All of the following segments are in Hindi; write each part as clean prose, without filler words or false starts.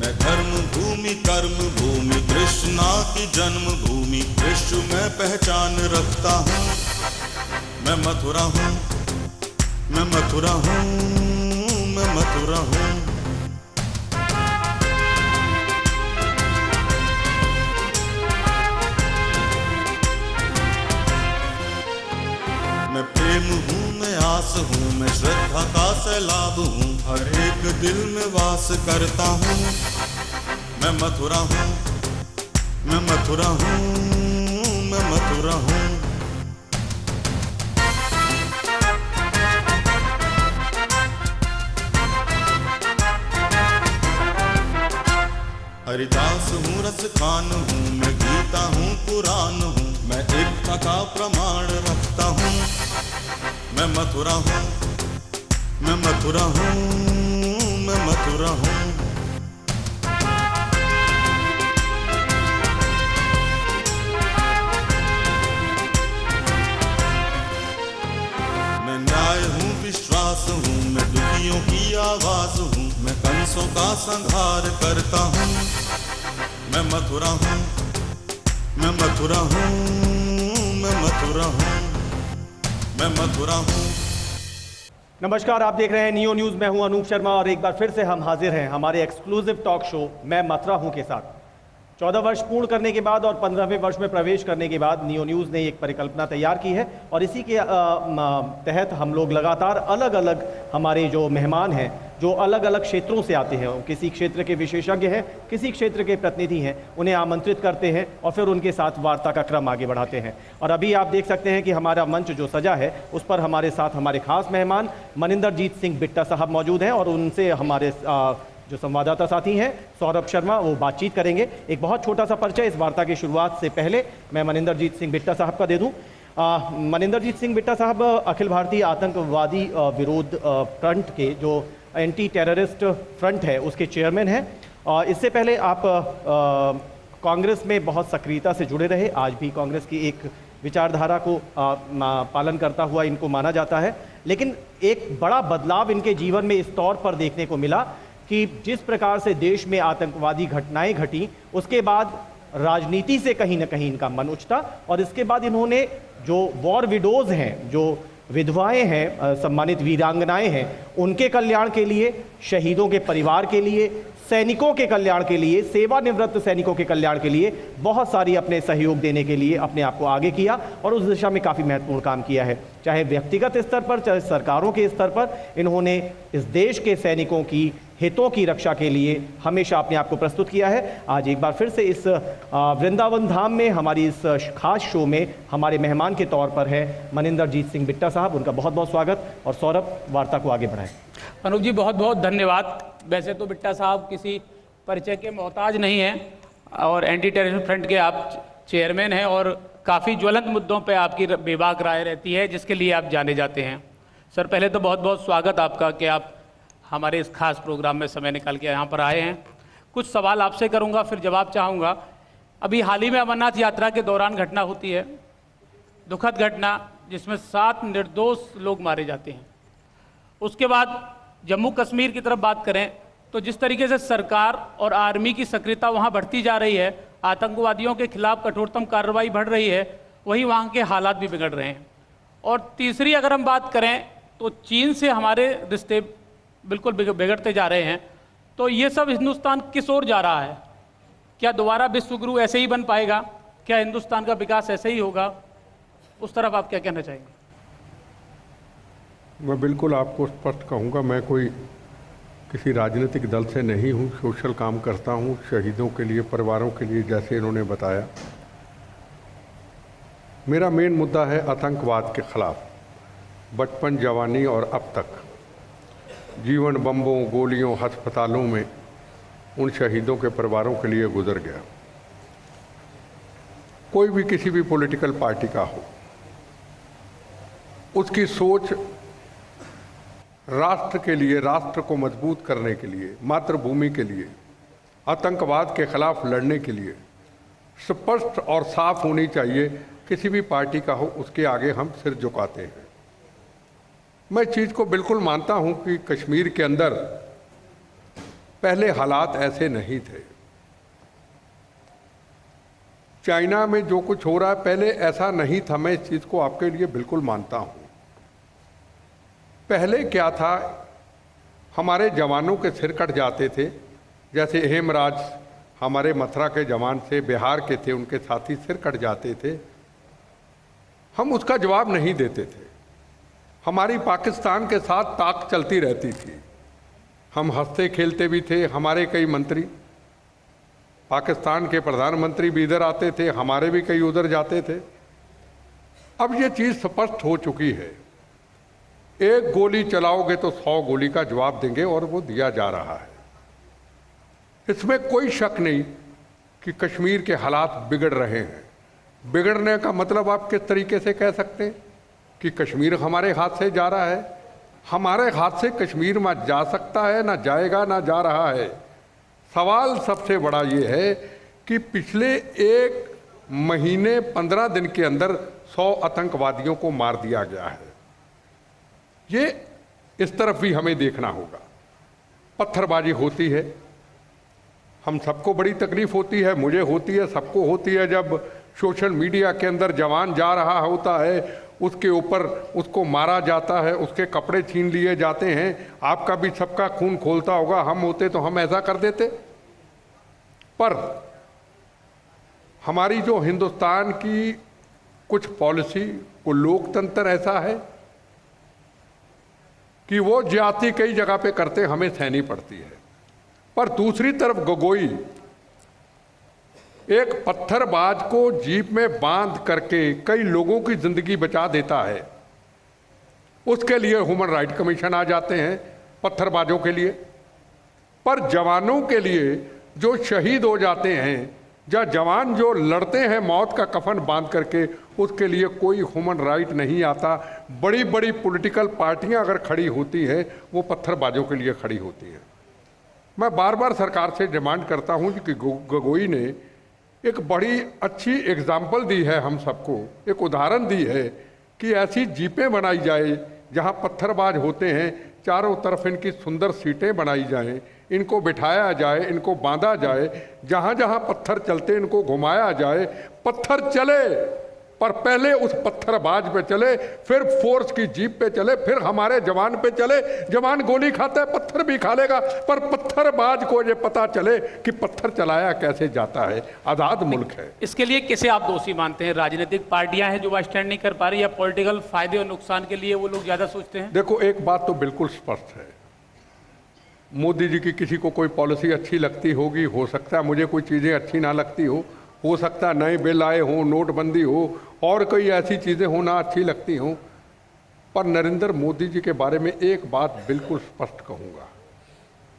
मैं धर्म भूमि कर्म भूमि कृष्णा की जन्म भूमि विश्व में पहचान रखता हूँ। मैं मथुरा हूँ, मैं मथुरा हूँ, मैं मथुरा हूँ। मैं प्रेम हूँ, मैं आस हूँ, मैं श्रद्धा का सैलाब हूँ, हर एक दिल में वास करता हूँ। मैं मथुरा हूँ, मैं मथुरा हूँ, मैं मथुरा हूँ। हरिदास हूँ, रस खान हूँ, मैं गीता हूँ, पुराण हूँ, मैं एकता का प्रमाण रखता हूँ। मैं मथुरा हूँ, मैं मथुरा हूँ, मैं मथुरा हूँ। मैं न्याय हूँ, विश्वास हूँ, मैं दुखियों की आवाज हूँ, मैं कंसों का संहार करता हूँ। मैं मथुरा हूँ, मैं मथुरा हूँ, मैं मथुरा हूँ, मैं मथुरा हूँ। नमस्कार, आप देख रहे हैं नियो न्यूज़। मैं हूं अनूप शर्मा और एक बार फिर से हम हाजिर हैं हमारे एक्सक्लूसिव टॉक शो मैं मथुरा हूं के साथ। 14 वर्ष पूर्ण करने के बाद और 15वें वर्ष में प्रवेश करने के बाद नियो न्यूज़ ने एक परिकल्पना तैयार की है और इसी के तहत हम लोग लगातार अलग अलग हमारे जो मेहमान हैं जो अलग अलग क्षेत्रों से आते हैं, किसी क्षेत्र के विशेषज्ञ हैं, किसी क्षेत्र के प्रतिनिधि हैं, उन्हें आमंत्रित करते हैं और फिर उनके साथ वार्ता का क्रम आगे बढ़ाते हैं। और अभी आप देख सकते हैं कि हमारा मंच जो सजा है उस पर हमारे साथ हमारे खास मेहमान मनिंदरजीत सिंह बिट्टा साहब मौजूद हैं और उनसे हमारे जो संवाददाता साथी हैं सौरभ शर्मा वो बातचीत करेंगे। एक बहुत छोटा सा परिचय इस वार्ता की शुरुआत से पहले मैं मनिंदरजीत सिंह बिट्टा साहब का दे दूं। मनिंदरजीत सिंह बिट्टा साहब अखिल भारतीय आतंकवादी विरोध फ्रंट के जो एंटी टेररिस्ट फ्रंट है उसके चेयरमैन हैं। इससे पहले आप कांग्रेस में बहुत सक्रियता से जुड़े रहे, आज भी कांग्रेस की एक विचारधारा को पालन करता हुआ इनको माना जाता है। लेकिन एक बड़ा बदलाव इनके जीवन में इस तौर पर देखने को मिला कि जिस प्रकार से देश में आतंकवादी घटनाएं घटी उसके बाद राजनीति से कहीं ना कहीं इनका मन उठता और इसके बाद इन्होंने जो वॉर विडोज हैं, जो विधवाएं हैं, सम्मानित वीरांगनाएं हैं, उनके कल्याण के लिए, शहीदों के परिवार के लिए, सैनिकों के कल्याण के लिए, सेवानिवृत्त सैनिकों के कल्याण के लिए बहुत सारी अपने सहयोग देने के लिए अपने आप को आगे किया और उस दिशा में काफ़ी महत्वपूर्ण काम किया है। चाहे व्यक्तिगत स्तर पर, चाहे सरकारों के स्तर पर, इन्होंने इस देश के सैनिकों की हितों की रक्षा के लिए हमेशा अपने आप को प्रस्तुत किया है। आज एक बार फिर से इस वृंदावन धाम में हमारी इस खास शो में हमारे मेहमान के तौर पर है मनिंदरजीत सिंह बिट्टा साहब। उनका बहुत बहुत स्वागत और सौरभ वार्ता को आगे बढ़ाएं। अनूप जी बहुत बहुत धन्यवाद। वैसे तो बिट्टा साहब किसी परिचय के मोहताज नहीं हैं और एंटी टेररिज्म फ्रंट के आप चेयरमैन हैं और काफ़ी ज्वलंत मुद्दों पे आपकी बेबाक राय रहती है जिसके लिए आप जाने जाते हैं। सर पहले तो बहुत बहुत स्वागत आपका कि आप हमारे इस खास प्रोग्राम में समय निकाल के यहाँ पर आए हैं। कुछ सवाल आपसे करूँगा फिर जवाब चाहूँगा। अभी हाल ही में अमरनाथ यात्रा के दौरान घटना होती है, दुखद घटना जिसमें 7 निर्दोष लोग मारे जाते हैं। उसके बाद जम्मू कश्मीर की तरफ बात करें तो जिस तरीके से सरकार और आर्मी की सक्रियता वहाँ बढ़ती जा रही है, आतंकवादियों के खिलाफ कठोरतम कार्रवाई बढ़ रही है, वहीं वहाँ के हालात भी बिगड़ रहे हैं। और तीसरी अगर हम बात करें तो चीन से हमारे रिश्ते बिल्कुल बिगड़ते जा रहे हैं। तो ये सब हिंदुस्तान किस ओर जा रहा है? क्या दोबारा विश्व गुरु ऐसे ही बन पाएगा? क्या हिंदुस्तान का विकास ऐसे ही होगा? उस तरफ आप क्या कहना चाहेंगे? मैं बिल्कुल आपको स्पष्ट कहूँगा, मैं कोई किसी राजनीतिक दल से नहीं हूँ, सोशल काम करता हूँ शहीदों के लिए, परिवारों के लिए, जैसे इन्होंने बताया। मेरा मेन मुद्दा है आतंकवाद के खिलाफ। बचपन, जवानी और अब तक जीवन बम्बों, गोलियों, अस्पतालों में उन शहीदों के परिवारों के लिए गुजर गया। कोई भी किसी भी पॉलिटिकल पार्टी का हो, उसकी सोच राष्ट्र के लिए, राष्ट्र को मजबूत करने के लिए, मातृभूमि के लिए, आतंकवाद के खिलाफ लड़ने के लिए स्पष्ट और साफ होनी चाहिए। किसी भी पार्टी का हो उसके आगे हम सिर झुकाते हैं। मैं चीज़ को बिल्कुल मानता हूं कि कश्मीर के अंदर पहले हालात ऐसे नहीं थे। चाइना में जो कुछ हो रहा है पहले ऐसा नहीं था, मैं इस चीज़ को आपके लिए बिल्कुल मानता हूँ। पहले क्या था, हमारे जवानों के सिर कट जाते थे, जैसे हेमराज हमारे मथुरा के जवान से बिहार के थे, उनके साथी सिर कट जाते थे, हम उसका जवाब नहीं देते थे। हमारी पाकिस्तान के साथ ताक चलती रहती थी, हम हंसते खेलते भी थे। हमारे कई मंत्री, पाकिस्तान के प्रधानमंत्री भी इधर आते थे, हमारे भी कई उधर जाते थे। अब ये चीज़ स्पष्ट हो चुकी है, एक गोली चलाओगे तो 100 गोली का जवाब देंगे, और वो दिया जा रहा है। इसमें कोई शक नहीं कि कश्मीर के हालात बिगड़ रहे हैं। बिगड़ने का मतलब आप किस तरीके से कह सकते हैं कि कश्मीर हमारे हाथ से जा रहा है? हमारे हाथ से कश्मीर में जा सकता है, ना जाएगा, ना जा रहा है। सवाल सबसे बड़ा ये है कि पिछले 1 महीने 15 दिन के अंदर 100 आतंकवादियों को मार दिया गया है। ये इस तरफ भी हमें देखना होगा। पत्थरबाजी होती है, हम सबको बड़ी तकलीफ होती है, मुझे होती है, सबको होती है। जब सोशल मीडिया के अंदर जवान जा रहा होता है, उसके ऊपर उसको मारा जाता है, उसके कपड़े छीन लिए जाते हैं, आपका भी सबका खून खोलता होगा। हम होते तो हम ऐसा कर देते। पर हमारी जो हिंदुस्तान की कुछ पॉलिसी, को लोकतंत्र ऐसा है कि वो ज्यादती कई जगह पे करते हमें सहनी पड़ती है। पर दूसरी तरफ गोगोई एक पत्थरबाज को जीप में बांध करके कई लोगों की जिंदगी बचा देता है, उसके लिए ह्यूमन राइट कमीशन आ जाते हैं पत्थरबाजों के लिए। पर जवानों के लिए जो शहीद हो जाते हैं, या जवान जो लड़ते हैं मौत का कफन बांध करके, उसके लिए कोई ह्यूमन राइट नहीं आता। बड़ी बड़ी पॉलिटिकल पार्टियां अगर खड़ी होती हैं, वो पत्थरबाजों के लिए खड़ी होती हैं। मैं बार बार सरकार से डिमांड करता हूं कि गोगोई ने एक बड़ी अच्छी एग्जाम्पल दी है, हम सबको एक उदाहरण दी है कि ऐसी जीपें बनाई जाए जहां पत्थरबाज होते हैं, चारों तरफ इनकी सुंदर सीटें बनाई जाएं, इनको बिठाया जाए, इनको बांधा जाए, जहां जहां पत्थर चलते इनको घुमाया जाए। पत्थर चले, पर पहले उस पत्थरबाज पे चले, फिर फोर्स की जीप पे चले, फिर हमारे जवान पे चले। जवान गोली खाता है, पत्थर भी खा लेगा, पर पत्थरबाज को ये पता चले कि पत्थर चलाया कैसे जाता है। आज़ाद मुल्क है। इसके लिए किसे आप दोषी मानते हैं? राजनीतिक पार्टियां हैं जो वह स्टैंड नहीं कर पा रही, या पॉलिटिकल फायदे और नुकसान के लिए वो लोग ज्यादा सोचते हैं? देखो, एक बात तो बिल्कुल स्पष्ट है, मोदी जी की किसी को कोई पॉलिसी अच्छी लगती होगी, हो सकता है मुझे कोई चीज़ें अच्छी ना लगती हो सकता है नए बिल आए हों, नोटबंदी हो, और कई ऐसी चीज़ें हो ना अच्छी लगती हों। पर नरेंद्र मोदी जी के बारे में एक बात बिल्कुल स्पष्ट कहूँगा,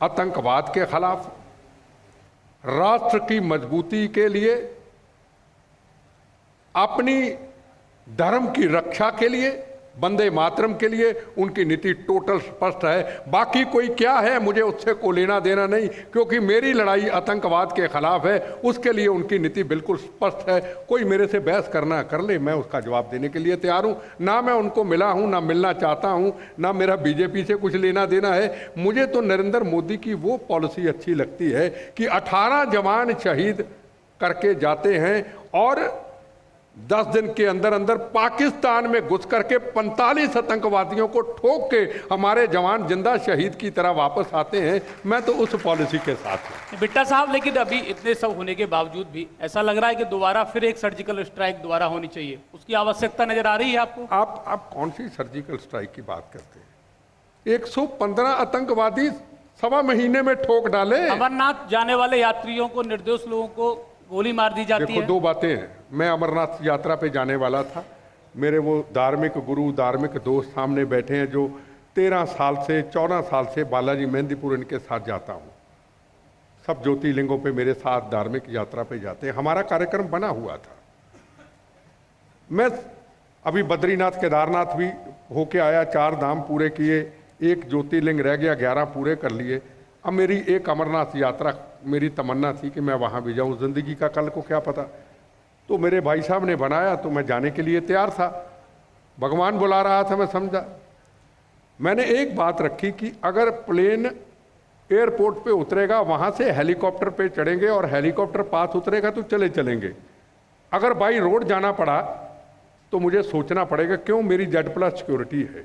आतंकवाद के खिलाफ, राष्ट्र की मजबूती के लिए, अपनी धर्म की रक्षा के लिए, वंदे मातरम के लिए उनकी नीति टोटल स्पष्ट है। बाकी कोई क्या है मुझे उससे को लेना देना नहीं, क्योंकि मेरी लड़ाई आतंकवाद के खिलाफ है, उसके लिए उनकी नीति बिल्कुल स्पष्ट है। कोई मेरे से बहस करना कर ले, मैं उसका जवाब देने के लिए तैयार हूं। ना मैं उनको मिला हूं, ना मिलना चाहता हूं, ना मेरा बीजेपी से कुछ लेना देना है। मुझे तो नरेंद्र मोदी की वो पॉलिसी अच्छी लगती है कि 18 जवान शहीद करके जाते हैं, और 10 दिन के अंदर अंदर पाकिस्तान में घुस करके 45 आतंकवादियों को ठोक के हमारे जवान जिंदा शहीद की तरह वापस आते हैं। मैं तो उस पॉलिसी के साथ हूं। बिट्टा साहब, लेकिन अभी इतने सब होने के बावजूद भी ऐसा लग रहा है कि दोबारा फिर एक सर्जिकल स्ट्राइक दोबारा होनी चाहिए, उसकी आवश्यकता नजर आ रही है आपको? आप कौन सी सर्जिकल स्ट्राइक की बात करते हैं? 115 आतंकवादी 1.25 महीने में ठोक डाले। अमरनाथ जाने वाले यात्रियों को, निर्दोष लोगों को गोली मार दी जाती है। देखो, 2 बातें हैं। मैं अमरनाथ यात्रा पे जाने वाला था, मेरे वो धार्मिक गुरु, धार्मिक दोस्त सामने बैठे हैं जो 13 साल से 14 साल से बालाजी मेहंदीपुर इनके साथ जाता हूँ। सब ज्योतिर्लिंगों पे मेरे साथ धार्मिक यात्रा पे जाते हैं, हमारा कार्यक्रम बना हुआ था। मैं अभी बद्रीनाथ केदारनाथ भी होके आया, 4 धाम पूरे किए, 1 ज्योतिर्लिंग रह गया, 11 पूरे कर लिए। अब मेरी एक अमरनाथ यात्रा, मेरी तमन्ना थी कि मैं वहाँ भी जाऊँ, ज़िंदगी का कल को क्या पता। तो मेरे भाई साहब ने बनाया तो मैं जाने के लिए तैयार था, भगवान बुला रहा था, मैं समझा। मैंने एक बात रखी कि अगर प्लेन एयरपोर्ट पे उतरेगा, वहाँ से हेलीकॉप्टर पे चढ़ेंगे और हेलीकॉप्टर पास उतरेगा तो चले चलेंगे। अगर बाई रोड जाना पड़ा तो मुझे सोचना पड़ेगा क्यों, मेरी Z+ सिक्योरिटी है,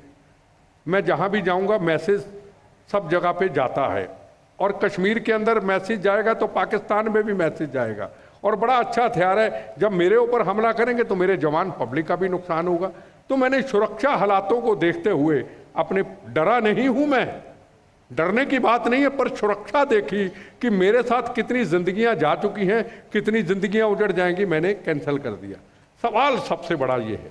मैं जहाँ भी जाऊँगा मैसेज सब जगह पे जाता है, और कश्मीर के अंदर मैसेज जाएगा तो पाकिस्तान में भी मैसेज जाएगा, और बड़ा अच्छा हथियार है। जब मेरे ऊपर हमला करेंगे तो मेरे जवान पब्लिक का भी नुकसान होगा। तो मैंने सुरक्षा हालातों को देखते हुए अपने, डरा नहीं हूं मैं, डरने की बात नहीं है, पर सुरक्षा देखी कि मेरे साथ कितनी जिंदगियां जा चुकी हैं, कितनी जिंदगियां उजड़ जाएंगी, मैंने कैंसिल कर दिया। सवाल सबसे बड़ा ये है,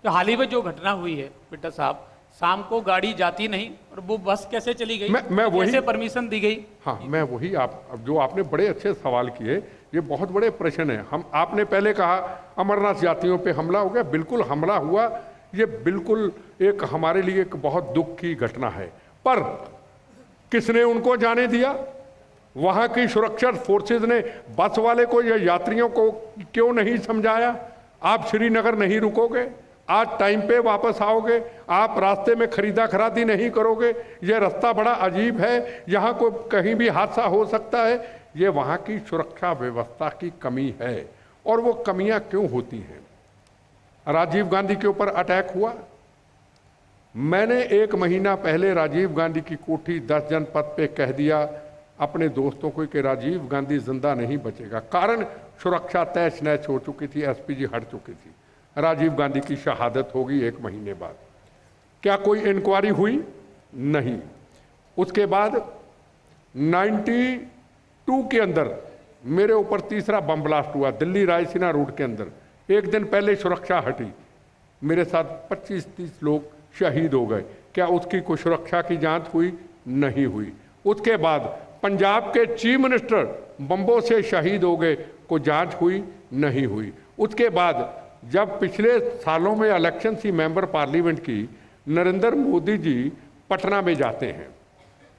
तो हाल ही में जो घटना हुई है बिट्टा साहब, शाम को गाड़ी जाती नहीं और वो बस कैसे चली गई, मैं वही, कैसे परमिशन दी गई? हाँ, मैं वही, आप जो आपने बड़े अच्छे सवाल किए, ये बहुत बड़े प्रश्न है। हम, आपने पहले कहा अमरनाथ यात्रियों पे हमला हो गया, बिल्कुल हमला हुआ, ये बिल्कुल एक हमारे लिए एक बहुत दुख की घटना है, पर किसने उनको जाने दिया? वहां की सुरक्षा फोर्सेज ने बस वाले को या यात्रियों को क्यों नहीं समझाया? आप श्रीनगर नहीं रुकोगे, आज टाइम पे वापस आओगे, आप रास्ते में खरीदा खरादी नहीं करोगे, ये रास्ता बड़ा अजीब है, यहाँ को कहीं भी हादसा हो सकता है। ये वहाँ की सुरक्षा व्यवस्था की कमी है। और वो कमियां क्यों होती हैं? राजीव गांधी के ऊपर अटैक हुआ, मैंने 1 महीना पहले राजीव गांधी की कोठी 10 जनपद पे कह दिया अपने दोस्तों को कि राजीव गांधी जिंदा नहीं बचेगा। कारण सुरक्षा तहस नहस हो चुकी थी, एसपीजी हट चुकी थी, राजीव गांधी की शहादत होगी 1 महीने बाद। क्या कोई इंक्वायरी हुई? नहीं। उसके बाद 92 के अंदर मेरे ऊपर तीसरा बम ब्लास्ट हुआ दिल्ली रायसीना रोड के अंदर। 1 दिन पहले सुरक्षा हटी, मेरे साथ 25-30 लोग शहीद हो गए। क्या उसकी कोई सुरक्षा की जांच हुई? नहीं हुई। उसके बाद पंजाब के चीफ मिनिस्टर बम्बों से शहीद हो गए, कोई जांच हुई? नहीं हुई। उसके बाद जब पिछले सालों में इलेक्शन थी मेंबर पार्लियामेंट की, नरेंद्र मोदी जी पटना में जाते हैं,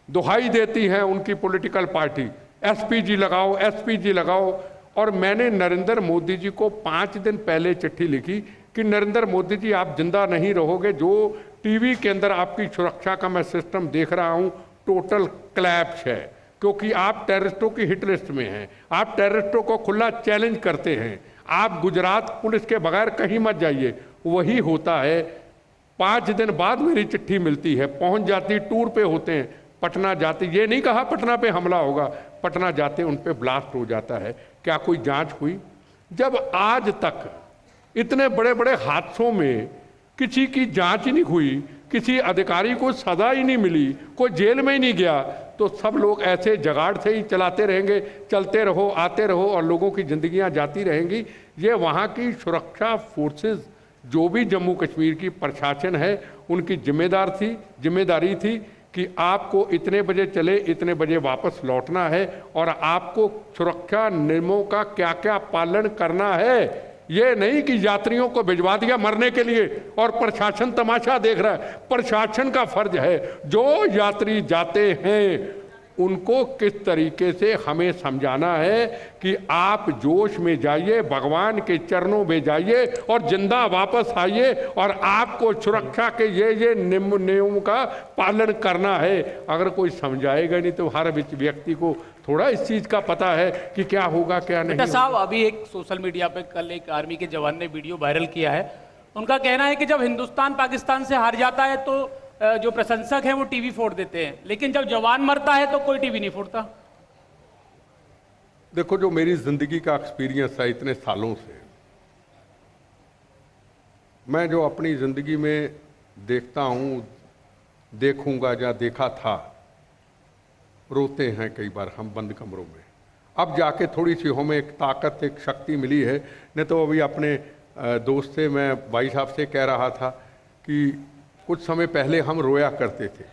दुहाई देती है उनकी पॉलिटिकल पार्टी, एसपीजी लगाओ, एसपीजी लगाओ। और मैंने नरेंद्र मोदी जी को 5 दिन पहले चिट्ठी लिखी कि नरेंद्र मोदी जी आप जिंदा नहीं रहोगे, जो टीवी के अंदर आपकी सुरक्षा का मैं सिस्टम देख रहा हूं टोटल क्लैप्स है, क्योंकि आप टेररिस्टों की हिट लिस्ट में हैं, आप टेररिस्टों को खुला चैलेंज करते हैं, आप गुजरात पुलिस के बगैर कहीं मत जाइए। वही होता है। 5 दिन बाद मेरी चिट्ठी मिलती है, पहुंच जाती, टूर पे होते हैं, पटना जाते, ये नहीं कहा पटना पे हमला होगा, पटना जाते उन पे ब्लास्ट हो जाता है। क्या कोई जांच हुई? जब आज तक इतने बड़े बड़े हादसों में किसी की जांच ही नहीं हुई, किसी अधिकारी को सजा ही नहीं मिली, कोई जेल में ही नहीं गया, तो सब लोग ऐसे जगाड़ से ही चलाते रहेंगे, चलते रहो, आते रहो और लोगों की जिंदगियां जाती रहेंगी। ये वहाँ की सुरक्षा फोर्सेस, जो भी जम्मू कश्मीर की प्रशासन है, उनकी जिम्मेदारी थी कि आपको इतने बजे चले, इतने बजे वापस लौटना है, और आपको सुरक्षा नियमों का क्या क्या पालन करना है। ये नहीं कि यात्रियों को भिजवा दिया मरने के लिए और प्रशासन तमाशा देख रहा है। प्रशासन का फर्ज है, जो यात्री जाते हैं उनको किस तरीके से हमें समझाना है कि आप जोश में जाइए, भगवान के चरणों में जाइए और जिंदा वापस आइए, और आपको सुरक्षा के ये नियमों का पालन करना है। अगर कोई समझाएगा नहीं तो हर व्यक्ति को थोड़ा इस चीज का पता है कि क्या होगा क्या नहीं। बेटा साहब, अभी एक सोशल मीडिया पे कल एक आर्मी के जवान ने वीडियो वायरल किया है, उनका कहना है कि जब हिंदुस्तान पाकिस्तान से हार जाता है तो जो प्रशंसक है वो टीवी फोड़ देते हैं, लेकिन जब जवान मरता है तो कोई टीवी नहीं फोड़ता। देखो, जो मेरी जिंदगी का एक्सपीरियंस है इतने सालों से, मैं जो अपनी जिंदगी में देखता हूं, देखूंगा या देखा था, रोते हैं कई बार हम बंद कमरों में। अब जाके थोड़ी सी हमें एक ताकत, एक शक्ति मिली है। नहीं तो अभी अपने दोस्त से, मैं भाई साहब से कह रहा था कि कुछ समय पहले हम रोया करते थे,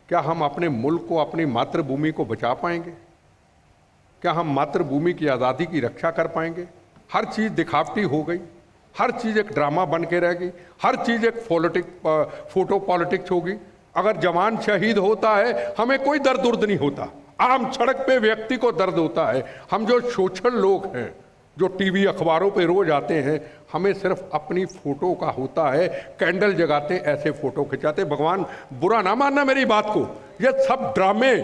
क्या हम अपने मुल्क को, अपनी मातृभूमि को बचा पाएंगे? क्या हम मातृभूमि की आज़ादी की रक्षा कर पाएंगे? हर चीज़ दिखावटी हो गई, हर चीज़ एक ड्रामा बन के रह गई, हर चीज़ एक फोटो पॉलिटिक्स होगी। अगर जवान शहीद होता है हमें कोई दर्द उर्द नहीं होता, आम सड़क पे व्यक्ति को दर्द होता है। हम जो सोशल लोग हैं, जो टीवी अखबारों पे रोज आते हैं, हमें सिर्फ अपनी फोटो का होता है, कैंडल जगाते ऐसे फोटो खिंचाते। भगवान बुरा ना मानना मेरी बात को, ये सब ड्रामे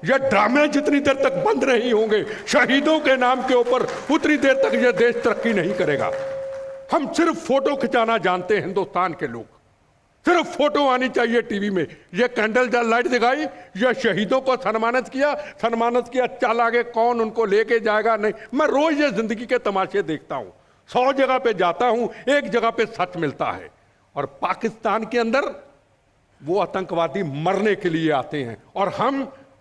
ये ड्रामे जितनी देर तक बंद नहीं होंगे शहीदों के नाम के ऊपर, उतनी देर तक ये देश तरक्की नहीं करेगा। हम सिर्फ फोटो खिंचाना जानते हैं हिंदुस्तान के लोग, सिर्फ फोटो आनी चाहिए टीवी में। ये कैंडल जल लाइट दिखाई, ये शहीदों को सम्मानित किया, चल आगे कौन उनको लेके जाएगा नहीं। मैं रोज ये जिंदगी के तमाशे देखता हूं, 100 जगह पे जाता हूं, एक जगह पे सच मिलता है। और पाकिस्तान के अंदर वो आतंकवादी मरने के लिए आते हैं और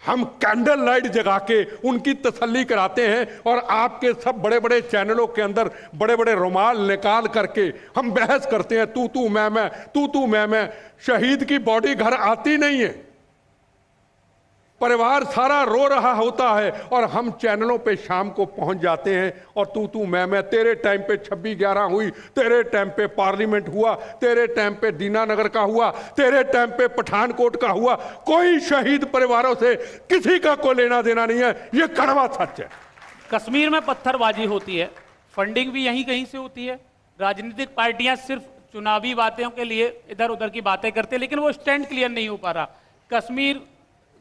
हम कैंडल लाइट जगा के उनकी तसल्ली कराते हैं। और आपके सब बड़े बड़े चैनलों के अंदर बड़े बड़े रुमाल निकाल करके हम बहस करते हैं, तू मैं, तू मैं। शहीद की बॉडी घर आती नहीं है, परिवार सारा रो रहा होता है और हम चैनलों पे शाम को पहुंच जाते हैं और तू मैं। तेरे टाइम पे 26/11 हुई, तेरे टाइम पे पार्लियामेंट हुआ, तेरे टाइम पे दीनानगर का हुआ, तेरे टाइम पे पठानकोट का हुआ। कोई शहीद परिवारों से किसी का कोई लेना देना नहीं है, ये कड़वा सच है। कश्मीर में पत्थरबाजी होती है, फंडिंग भी यहीं कहीं से होती है। राजनीतिक पार्टियां सिर्फ चुनावी बातों के लिए इधर उधर की बातें करते हैं, लेकिन वो स्टैंड क्लियर नहीं हो पा रहा। कश्मीर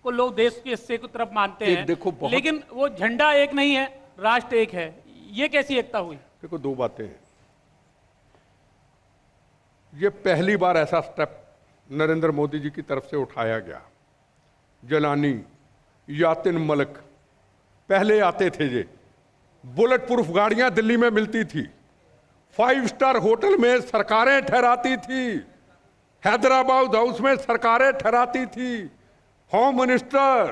को लोग देश के हिस्से की तरफ मानते हैं, लेकिन वो झंडा एक नहीं है, राष्ट्र एक है। ये कैसी एकता हुई? देखो, दो बातें हैं। ये पहली बार ऐसा स्टेप नरेंद्र मोदी जी की तरफ से उठाया गया। जलानी, यातिन मलिक पहले आते थे, ये बुलेट प्रूफ गाड़ियां दिल्ली में मिलती थी, 5 स्टार होटल में सरकारें ठहराती थी, हैदराबाद हाउस में सरकारें ठहराती थी, होम मिनिस्टर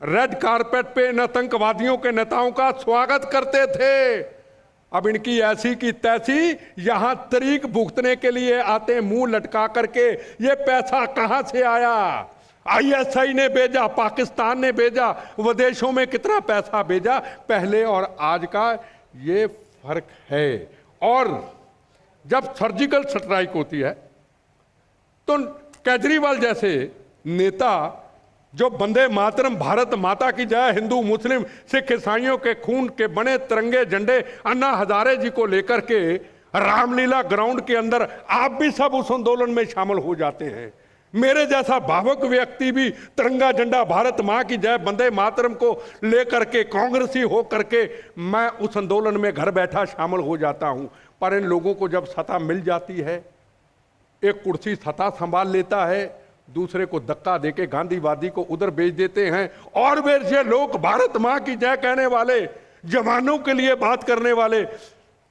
रेड कारपेट पे इन आतंकवादियों के नेताओं का स्वागत करते थे। अब इनकी ऐसी की तैसी यहां तरीक भुगतने के लिए आते, मुंह लटका करके। ये पैसा कहां से आया? ISI ने भेजा, पाकिस्तान ने भेजा, विदेशों में कितना पैसा भेजा, पहले और आज का ये फर्क है। और जब सर्जिकल स्ट्राइक होती है तो केजरीवाल जैसे नेता जो वंदे मातरम, भारत माता की जय, हिंदू मुस्लिम सिख ईसाइयों के खून के बने तिरंगे झंडे अन्ना हजारे जी को लेकर के रामलीला ग्राउंड के अंदर आप भी सब उस आंदोलन में शामिल हो जाते हैं। मेरे जैसा भावुक व्यक्ति भी तिरंगा झंडा, भारत मां की जय, वंदे मातरम को लेकर के कांग्रेसी हो करके मैं उस आंदोलन में घर बैठा शामिल हो जाता हूं। पर इन लोगों को जब सत्ता मिल जाती है, एक कुर्सी सत्ता संभाल लेता है, दूसरे को धक्का देके गांधीवादी को उधर भेज देते हैं। और वे ये लोग भारत मां की जय कहने वाले, जवानों के लिए बात करने वाले,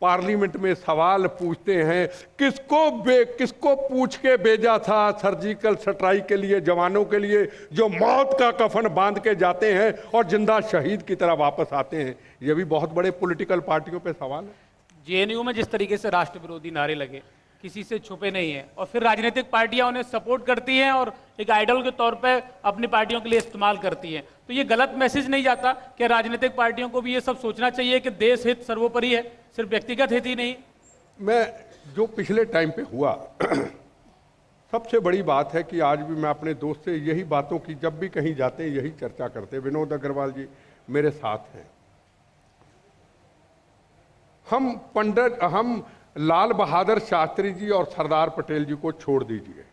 पार्लियामेंट में सवाल पूछते हैं, किसको पूछ के भेजा था सर्जिकल स्ट्राइक के लिए, जवानों के लिए जो मौत का कफन बांध के जाते हैं और जिंदा शहीद की तरह वापस आते हैं। ये भी बहुत बड़े पॉलिटिकल पार्टियों पे सवाल है। JNU में जिस तरीके से राष्ट्र विरोधी नारे लगे, किसी से छुपे नहीं है, और फिर राजनीतिक पार्टियां उन्हें सपोर्ट करती हैं और एक आइडल के तौर पे अपनी पार्टियों के लिए इस्तेमाल करती हैं। तो ये गलत मैसेज नहीं जाता कि राजनीतिक पार्टियों को भी ये सब सोचना चाहिए कि देश हित सर्वोपरि है, सिर्फ व्यक्तिगत हित ही नहीं? मैं जो पिछले टाइम पे हुआ सबसे बड़ी बात है कि आज भी मैं अपने दोस्त से यही बातों की, जब भी कहीं जाते हैं यही चर्चा करते हैं। विनोद अग्रवाल जी मेरे साथ हैं। हम लाल बहादुर शास्त्री जी और सरदार पटेल जी को छोड़ दीजिए,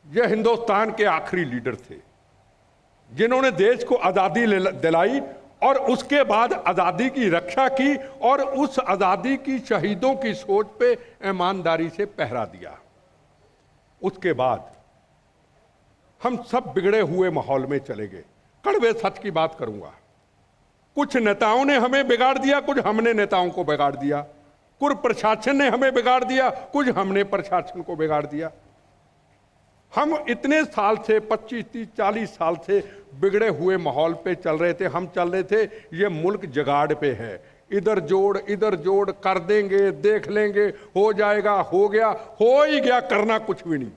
ये हिंदुस्तान के आखिरी लीडर थे जिन्होंने देश को आजादी दिलाई और उसके बाद आजादी की रक्षा की और उस आजादी की शहीदों की सोच पे ईमानदारी से पहरा दिया। उसके बाद हम सब बिगड़े हुए माहौल में चले गए। कड़वे सच की बात करूंगा, कुछ नेताओं ने हमें बिगाड़ दिया, कुछ हमने नेताओं को बिगाड़ दिया, कुछ प्रशासन ने हमें बिगाड़ दिया, कुछ हमने प्रशासन को बिगाड़ दिया। हम इतने साल से 25, 30, 40 साल से बिगड़े हुए माहौल पे चल रहे थे। हम चल रहे थे ये मुल्क जगाड़ पे है, इधर जोड़ कर देंगे, देख लेंगे, हो जाएगा, हो गया, हो ही गया, करना कुछ भी नहीं।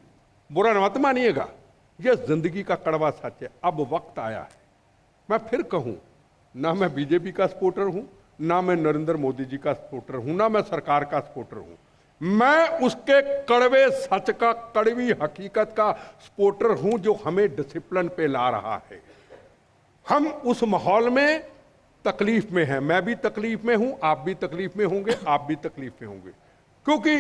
बुरा मत मानिएगा, यह जिंदगी का कड़वा सच है। अब वक्त आया है, मैं फिर कहूं, ना मैं बीजेपी का सपोर्टर हूं, ना मैं नरेंद्र मोदी जी का सपोर्टर हूं, ना मैं सरकार का सपोर्टर हूं। मैं उसके कड़वे सच का, कड़वी हकीकत का सपोर्टर हूं जो हमें डिसिप्लिन पे ला रहा है। हम उस माहौल में तकलीफ में हैं, मैं भी तकलीफ में हूं, आप भी तकलीफ में होंगे, आप भी तकलीफ में होंगे, क्योंकि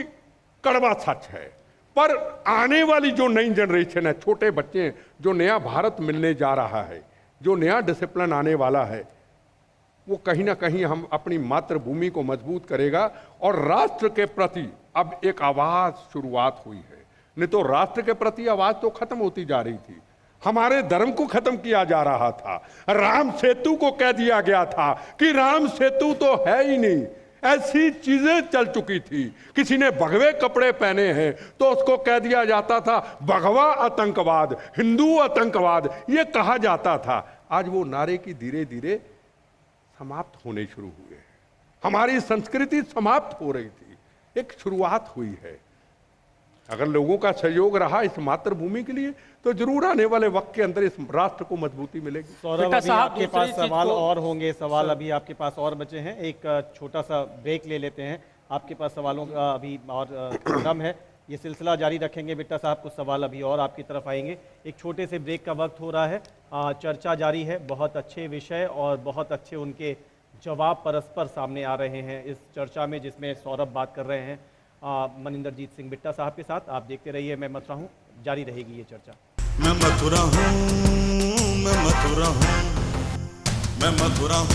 कड़वा सच है। पर आने वाली जो नई जनरेशन है, छोटे बच्चे हैं, जो नया भारत मिलने जा रहा है, जो नया डिसिप्लिन आने वाला है, वो कहीं ना कहीं हम अपनी मातृभूमि को मजबूत करेगा। और राष्ट्र के प्रति अब एक आवाज शुरुआत हुई है, नहीं तो राष्ट्र के प्रति आवाज तो खत्म होती जा रही थी। हमारे धर्म को खत्म किया जा रहा था। राम सेतु को कह दिया गया था कि राम सेतु तो है ही नहीं। ऐसी चीजें चल चुकी थी। किसी ने भगवे कपड़े पहने हैं तो उसको कह दिया जाता था भगवा आतंकवाद, हिंदू आतंकवाद, ये कहा जाता था। आज वो नारे की धीरे धीरे समाप्त होने शुरू हुए। हमारी संस्कृति समाप्त हो रही थी, एक शुरुआत हुई है। अगर लोगों का सहयोग रहा इस मातृभूमि के लिए तो जरूर आने वाले वक्त के अंदर इस राष्ट्र को मजबूती मिलेगी। सौरभ, बेटा अभी साहब, आपके दूसरी पास चीज सवाल को- और होंगे, सवाल अभी आपके पास और बचे हैं। एक छोटा सा ब्रेक ले लेते हैं। आपके पास सवालों का अभी और दम है, ये सिलसिला जारी रखेंगे। बिट्टा साहब, कुछ सवाल अभी और आपकी तरफ आएंगे। एक छोटे से ब्रेक का वक्त हो रहा है। चर्चा जारी है, बहुत अच्छे विषय और बहुत अच्छे उनके जवाब परस्पर सामने आ रहे हैं इस चर्चा में, जिसमें सौरभ बात कर रहे हैं मनिंदरजीत सिंह बिट्टा साहब के साथ। आप देखते रहिए, मैं मथुरा हूँ, जारी रहेगी ये चर्चा। मैं मथुरा हूँ, मैं मथुरा हूँ, मैं मथुरा हूँ,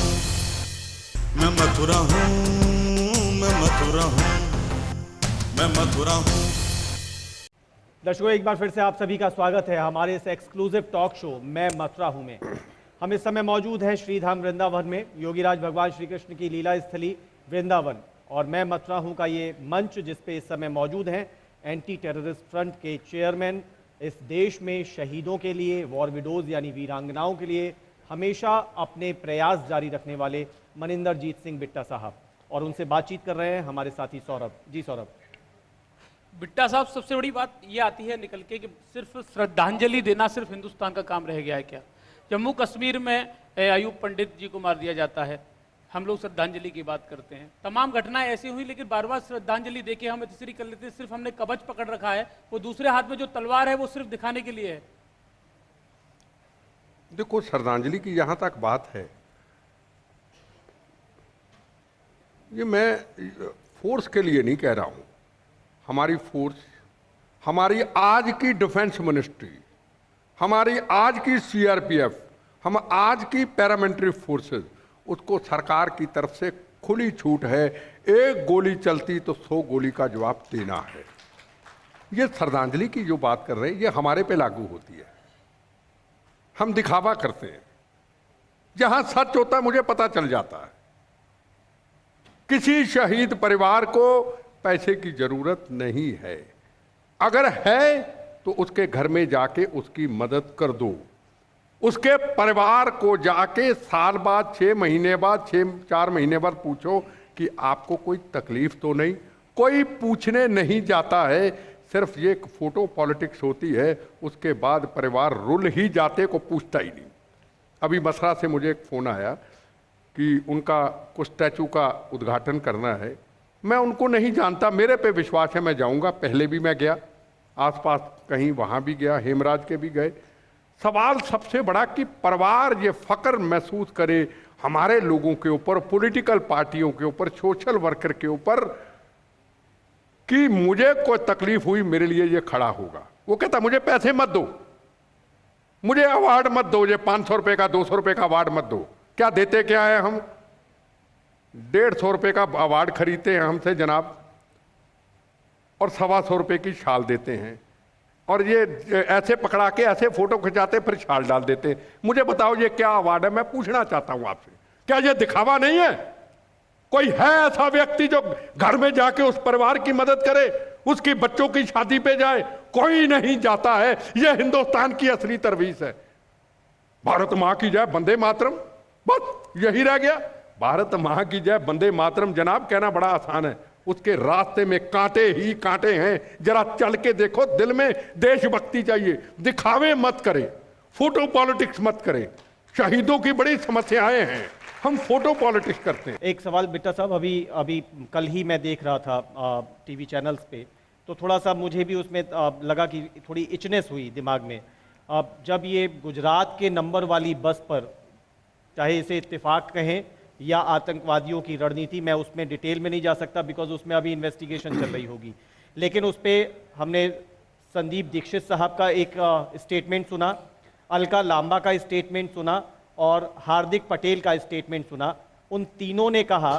मैं मथुरा हूँ, मैं मथुरा हूँ, मैं मथुरा हूँ। दर्शकों, एक बार फिर से आप सभी का स्वागत है हमारे इस एक्सक्लूसिव टॉक शो मैं मथुरा हूँ में। हम इस समय मौजूद हैं श्रीधाम वृंदावन में, योगीराज भगवान श्री कृष्ण की लीला स्थली वृंदावन। और मैं मथुरा हूँ का ये मंच जिस पे इस समय मौजूद हैं एंटी टेररिस्ट फ्रंट के चेयरमैन, इस देश में शहीदों के लिए, वॉर विडोज यानी वीरांगनाओं के लिए हमेशा अपने प्रयास जारी रखने वाले मनिंदरजीत सिंह बिट्टा साहब। और उनसे बातचीत कर रहे हैं हमारे साथी सौरभ। जी सौरभ। बिट्टा साहब, सबसे बड़ी बात ये आती है निकल के कि सिर्फ श्रद्धांजलि देना सिर्फ हिंदुस्तान का काम रह गया है क्या? जम्मू कश्मीर में अयूब पंडित जी को मार दिया जाता है, हम लोग श्रद्धांजलि की बात करते हैं। तमाम घटनाएं ऐसी हुई, लेकिन बार बार श्रद्धांजलि देके हम तीसरी कर लेते हैं। सिर्फ हमने कवच पकड़ रखा है, वो दूसरे हाथ में जो तलवार है वो सिर्फ दिखाने के लिए है। देखो, श्रद्धांजलि की जहां तक बात है, ये मैं फोर्स के लिए नहीं कह रहा हूं। हमारी फोर्स, हमारी आज की डिफेंस मिनिस्ट्री, हमारी आज की सीआरपीएफ, हम आज की पैरामिलिट्री फोर्सेस, उसको सरकार की तरफ से खुली छूट है। एक गोली चलती तो 100 गोली का जवाब देना है। ये श्रद्धांजलि की जो बात कर रहे हैं, ये हमारे पे लागू होती है। हम दिखावा करते हैं, जहां सच होता है मुझे पता चल जाता है। किसी शहीद परिवार को पैसे की जरूरत नहीं है, अगर है तो उसके घर में जाके उसकी मदद कर दो। उसके परिवार को जाके साल बाद, 6 महीने बाद, 4 महीने बाद पूछो कि आपको कोई तकलीफ तो नहीं। कोई पूछने नहीं जाता है, सिर्फ ये एक फोटो पॉलिटिक्स होती है। उसके बाद परिवार रुल ही जाते, को पूछता ही नहीं। अभी मसरा से मुझे एक फ़ोन आया कि उनका कुछ स्टैचू का उद्घाटन करना है। मैं उनको नहीं जानता, मेरे पे विश्वास है, मैं जाऊंगा। पहले भी मैं गया, आसपास कहीं वहाँ भी गया, हेमराज के भी गए। सवाल सबसे बड़ा कि परिवार ये फक्र महसूस करे हमारे लोगों के ऊपर, पॉलिटिकल पार्टियों के ऊपर, सोशल वर्कर के ऊपर, कि मुझे कोई तकलीफ हुई मेरे लिए ये खड़ा होगा। वो कहता मुझे पैसे मत दो, मुझे अवार्ड मत दो, ये 500 रुपये का, 200 रुपये का अवार्ड मत दो। क्या देते क्या है? हम 150 रुपये का अवार्ड खरीदते हैं हमसे जनाब, और 125 रुपये की शाल देते हैं। और ये ऐसे पकड़ा के ऐसे फोटो खिंचाते फिर शाल डाल देते। मुझे बताओ ये क्या अवार्ड है? मैं पूछना चाहता हूं आपसे, क्या ये दिखावा नहीं है? कोई है ऐसा व्यक्ति जो घर में जाके उस परिवार की मदद करे, उसकी बच्चों की शादी पे जाए? कोई नहीं जाता है। ये हिंदुस्तान की असली तरवीज है। भारत मां की जय, वंदे मातरम, बस यही रह गया। भारत मां की जय, वंदे मातरम जनाब कहना बड़ा आसान है, उसके रास्ते में कांटे ही कांटे हैं। जरा चल के देखो, दिल में देशभक्ति चाहिए। दिखावे मत करें, फोटो पॉलिटिक्स मत करें। शहीदों की बड़ी समस्याएं हैं, हम फोटो पॉलिटिक्स करते हैं। एक सवाल बिट्टा साहब, अभी कल ही मैं देख रहा था टीवी चैनल्स पे, तो थोड़ा सा मुझे भी उसमें लगा कि थोड़ी इचनेस हुई दिमाग में। जब ये गुजरात के नंबर वाली बस पर, चाहे इसे इत्तेफाक कहें या आतंकवादियों की रणनीति, मैं उसमें डिटेल में नहीं जा सकता बिकॉज उसमें अभी इन्वेस्टिगेशन चल रही होगी, लेकिन उस पर हमने संदीप दीक्षित साहब का एक स्टेटमेंट सुना, अलका लांबा का स्टेटमेंट सुना और हार्दिक पटेल का स्टेटमेंट सुना। उन तीनों ने कहा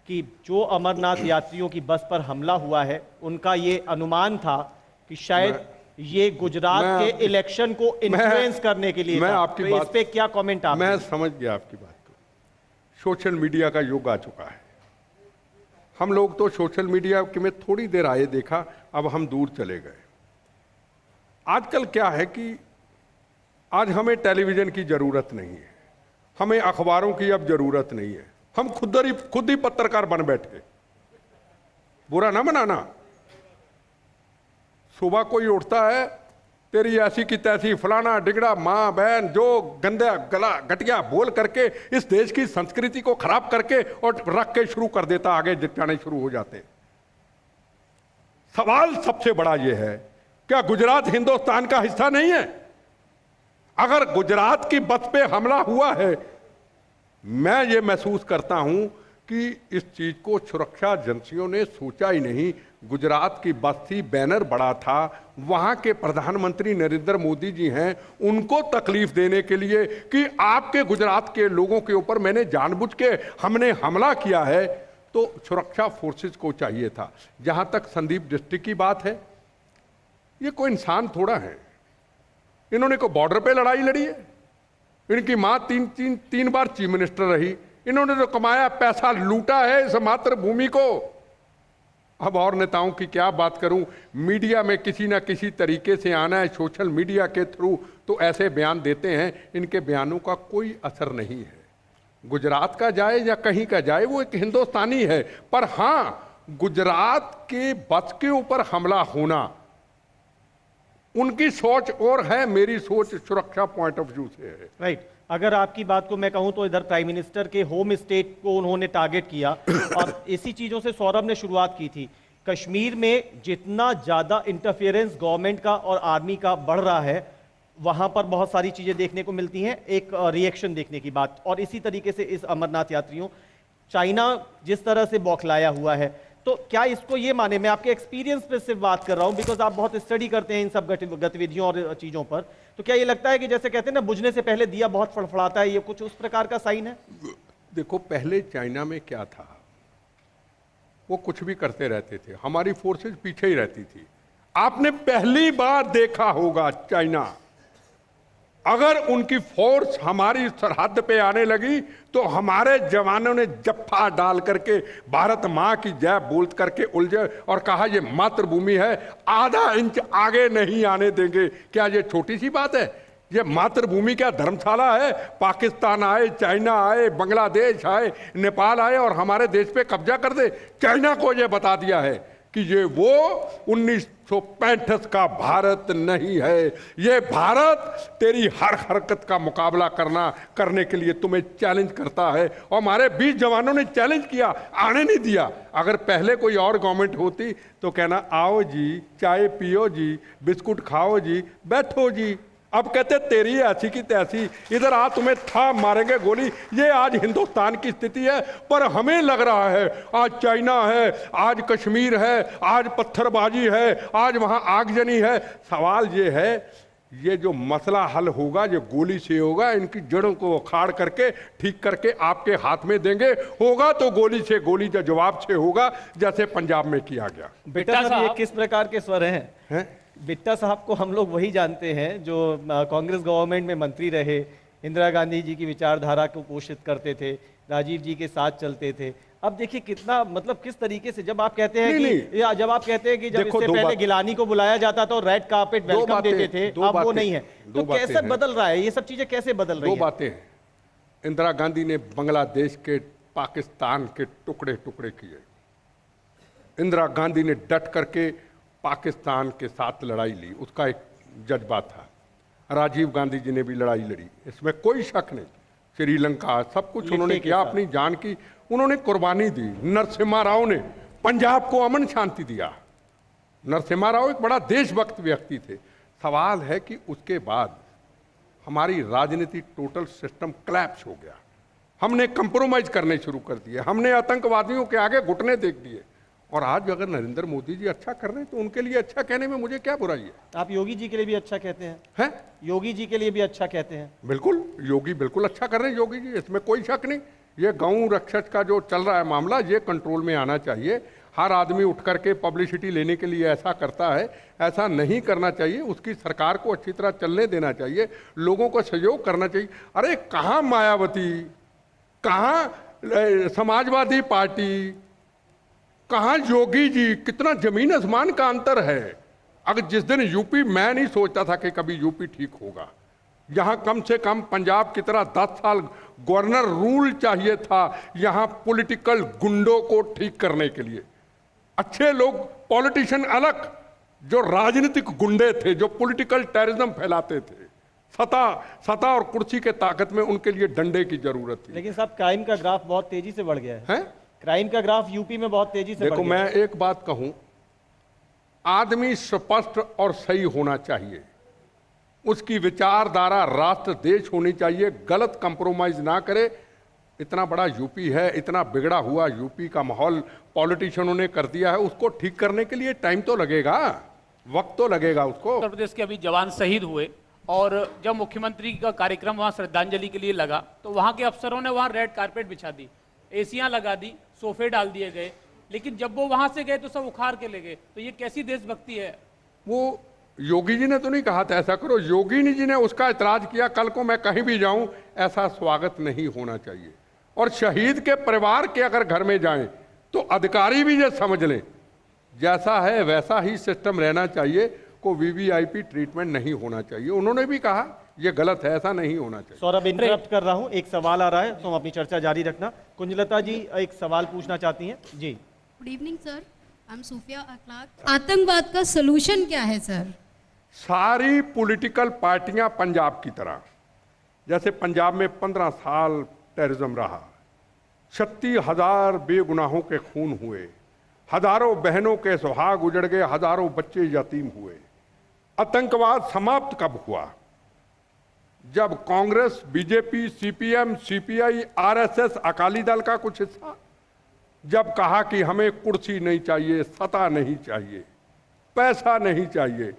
कि जो अमरनाथ यात्रियों की बस पर हमला हुआ है, उनका ये अनुमान था कि शायद ये गुजरात के इलेक्शन को इन्फ्लुएंस करने के लिए मैं था। आपकी तो बात, इस पे क्या कमेंट आप? मैं समझ गया आपकी बात को। सोशल मीडिया का युग आ चुका है। हम लोग तो सोशल मीडिया में थोड़ी देर आए देखा, अब हम दूर चले गए। आजकल क्या है कि आज हमें टेलीविजन की जरूरत नहीं है, हमें अखबारों की अब जरूरत नहीं है। हम खुद ही पत्रकार बन बैठे। बुरा ना मनाना। सुबह कोई उठता है, तेरी ऐसी की तैसी, फलाना डिगड़ा, माँ बहन, जो गंदा गला घटिया बोल करके इस देश की संस्कृति को खराब करके और रख के शुरू कर देता, आगे जिताने शुरू हो जाते। सवाल सबसे बड़ा यह है, क्या गुजरात हिंदुस्तान का हिस्सा नहीं है? अगर गुजरात की बस पे हमला हुआ है, मैं ये महसूस करता हूं कि इस चीज को सुरक्षा एजेंसियों ने सोचा ही नहीं। गुजरात की बस थी, बैनर बड़ा था, वहां के प्रधानमंत्री नरेंद्र मोदी जी हैं, उनको तकलीफ देने के लिए कि आपके गुजरात के लोगों के ऊपर मैंने जानबूझ के हमने हमला किया है, तो सुरक्षा फोर्सेस को चाहिए था। जहां तक संदीप डिस्ट्रिक्ट की बात है, ये कोई इंसान थोड़ा है। इन्होंने को बॉर्डर पे लड़ाई लड़ी है। इनकी मां तीन बार चीफ मिनिस्टर रही। इन्होंने तो कमाया पैसा लूटा है इस मातृभूमि को। अब और नेताओं की क्या बात करूं, मीडिया में किसी ना किसी तरीके से आना है, सोशल मीडिया के थ्रू तो ऐसे बयान देते हैं, इनके बयानों का कोई असर नहीं है। गुजरात का जाए या कहीं का जाए, वो एक हिंदुस्तानी है। पर हां, गुजरात के बस के ऊपर हमला होना, उनकी सोच और है, मेरी सोच सुरक्षा पॉइंट ऑफ व्यू से है। राइट। अगर आपकी बात को मैं कहूं तो इधर प्राइम मिनिस्टर के होम स्टेट को उन्होंने टारगेट किया और इसी चीजों से सौरभ ने शुरुआत की थी। कश्मीर में जितना ज्यादा इंटरफेरेंस गवर्नमेंट का और आर्मी का बढ़ रहा है, वहां पर बहुत सारी चीजें देखने को मिलती हैं, एक रिएक्शन देखने की बात। और इसी तरीके से इस अमरनाथ यात्रियों, चाइना जिस तरह से बौखलाया हुआ है, तो क्या इसको ये माने, मैं आपके एक्सपीरियंस पे सिर्फ बात कर रहा हूं, बिकॉज आप बहुत स्टडी करते हैं इन सब गतिविधियों और चीजों पर, तो क्या ये लगता है कि जैसे कहते हैं ना, बुझने से पहले दिया बहुत फड़फड़ाता है, ये कुछ उस प्रकार का साइन है? देखो, पहले चाइना में क्या था, वो कुछ भी करते रहते थे, हमारी फोर्सेज पीछे ही रहती थी। आपने पहली बार देखा होगा, चाइना अगर उनकी फोर्स हमारी सरहद पे आने लगी तो हमारे जवानों ने जफ्फा डाल करके भारत मां की जय बोल करके उलझे और कहा ये मातृभूमि है, आधा इंच आगे नहीं आने देंगे। क्या ये छोटी सी बात है? ये मातृभूमि क्या धर्मशाला है? पाकिस्तान आए, चाइना आए, बांग्लादेश आए, नेपाल आए और हमारे देश पे कब्जा कर दे। चाइना को ये बता दिया है कि ये वो 1965 का भारत नहीं है। ये भारत तेरी हर हरकत का मुकाबला करने के लिए तुम्हें चैलेंज करता है। और हमारे 20 जवानों ने चैलेंज किया, आने नहीं दिया। अगर पहले कोई और गवर्नमेंट होती तो कहना, आओ जी, चाय पियो जी, बिस्कुट खाओ जी, बैठो जी। अब कहते तेरी ऐसी की तैसी, इधर आ तुम्हें था मारेंगे गोली। ये आज हिंदुस्तान की स्थिति है। पर हमें लग रहा है आज चाइना है, आज कश्मीर है, आज पत्थरबाजी है, आज वहां आगजनी है। सवाल ये है, ये जो मसला हल होगा ये गोली से होगा। इनकी जड़ों को उखाड़ करके ठीक करके आपके हाथ में देंगे। होगा तो गोली से, गोली का जवाब से होगा, जैसे पंजाब में किया गया। बिट्टा साहब, ये किस प्रकार के स्वर हैं? बिट्टा साहब को हम लोग वही जानते हैं जो कांग्रेस गवर्नमेंट में मंत्री रहे, इंदिरा गांधी जी की विचारधारा को पोषित करते थे, राजीव जी के साथ चलते थे। अब देखिए कितना, मतलब किस तरीके से, जब आप कहते हैं कि जब आप कहते हैं कि जब इससे पहले गिलानी को बुलाया जाता था और रेड कार्पेट वेलकम देते थे, अब वो नहीं है, तो कैसे बदल रहा है? ये सब चीजें कैसे बदल रही हैं? दो बातें हैं। इंदिरा गांधी ने बांग्लादेश के, पाकिस्तान के टुकड़े टुकड़े किए। इंदिरा गांधी ने डट करके पाकिस्तान के साथ लड़ाई ली, उसका एक जज्बा था। राजीव गांधी जी ने भी लड़ाई लड़ी, इसमें कोई शक नहीं। श्रीलंका, सब कुछ उन्होंने किया, अपनी जान की उन्होंने कुर्बानी दी। नरसिम्हा राव ने पंजाब को अमन शांति दिया। नरसिम्हा राव एक बड़ा देशभक्त व्यक्ति थे। सवाल है कि उसके बाद हमारी राजनीति टोटल सिस्टम क्लैप्स हो गया। हमने कंप्रोमाइज करने शुरू कर दिए, हमने आतंकवादियों के आगे घुटने देख दिए और आज अगर नरेंद्र मोदी जी अच्छा कर रहे हैं तो उनके लिए अच्छा कहने में मुझे क्या बुराई है? आप योगी जी के लिए भी अच्छा कहते हैं? हैं? योगी जी के लिए भी अच्छा कहते हैं? बिल्कुल, योगी बिल्कुल अच्छा कर रहे हैं योगी जी, इसमें कोई शक नहीं। ये गौ रक्षक का जो चल रहा है मामला, ये कंट्रोल में आना चाहिए। हर आदमी उठ करके पब्लिसिटी लेने के लिए ऐसा करता है, ऐसा नहीं करना चाहिए। उसकी सरकार को अच्छी तरह चलने देना चाहिए, लोगों को सहयोग करना चाहिए। अरे कहाँ मायावती, कहाँ समाजवादी पार्टी, कहाँ योगी जी, कितना जमीन आसमान का अंतर है। अगर जिस दिन यूपी, मैं नहीं सोचता था कि कभी यूपी ठीक होगा, यहाँ कम से कम पंजाब की तरह 10 साल गवर्नर रूल चाहिए था, यहाँ पॉलिटिकल गुंडों को ठीक करने के लिए। अच्छे लोग, पॉलिटिशियन अलग, जो राजनीतिक गुंडे थे, जो पॉलिटिकल टेररिज्म फैलाते थे, सत्ता और कुर्सी के ताकत में, उनके लिए डंडे की जरूरत थी। लेकिन साहब क्राइम का ग्राफ बहुत तेजी से बढ़ गया है। क्राइम का ग्राफ यूपी में बहुत तेजी से बढ़ देखो, गया है। मैं एक बात कहूं, आदमी स्पष्ट और सही होना चाहिए, उसकी विचारधारा राष्ट्र देश होनी चाहिए, गलत कंप्रोमाइज ना करे। इतना बड़ा यूपी है, इतना बिगड़ा हुआ यूपी का माहौल पॉलिटिशियनों ने कर दिया है, उसको ठीक करने के लिए टाइम तो लगेगा, वक्त तो लगेगा उसको। उत्तर प्रदेश के अभी जवान शहीद हुए और जब मुख्यमंत्री का कार्यक्रम वहाँ श्रद्धांजलि के लिए लगा तो वहाँ के अफसरों ने वहाँ रेड कारपेट बिछा दी, एसियां लगा दी, सोफे डाल दिए गए, लेकिन जब वो वहाँ से गए तो सब उखाड़ के ले गए। तो ये कैसी देशभक्ति है? वो योगी जी ने तो नहीं कहा था ऐसा करो, योगी जी ने उसका इतराज किया। कल को मैं कहीं भी जाऊं, ऐसा स्वागत नहीं होना चाहिए। और शहीद के परिवार के अगर घर में जाएं तो अधिकारी भी ये समझ लें, जैसा है वैसा ही सिस्टम रहना चाहिए, को वीवीआईपी ट्रीटमेंट नहीं होना चाहिए। उन्होंने भी कहा ये गलत है, ऐसा नहीं होना चाहिए। सौरभ, इंटरप्ट कर रहा हूं, एक सवाल आ रहा है, तो अपनी चर्चा जारी रखना। कुंजलता जी एक सवाल पूछना चाहती हैं जी। Good evening sir, I am Sufiya Akhlaq. आतंकवाद का सलूशन क्या है सर? सारी पॉलिटिकल पार्टियां पंजाब की तरह, जैसे पंजाब में 15 साल टेररिज्म रहा, 36,000 बेगुनाहों के खून हुए, हजारों बहनों के सुहाग उजड़ गए, हजारों बच्चे यतीम हुए। आतंकवाद समाप्त कब हुआ? जब Congress, BJP, CPM, CPI, RSS, Akali Dal का कुछ हिस्सा जब कहा कि हमें कुर्सी नहीं चाहिए, सत्ता नहीं चाहिए, पैसा नहीं चाहिए,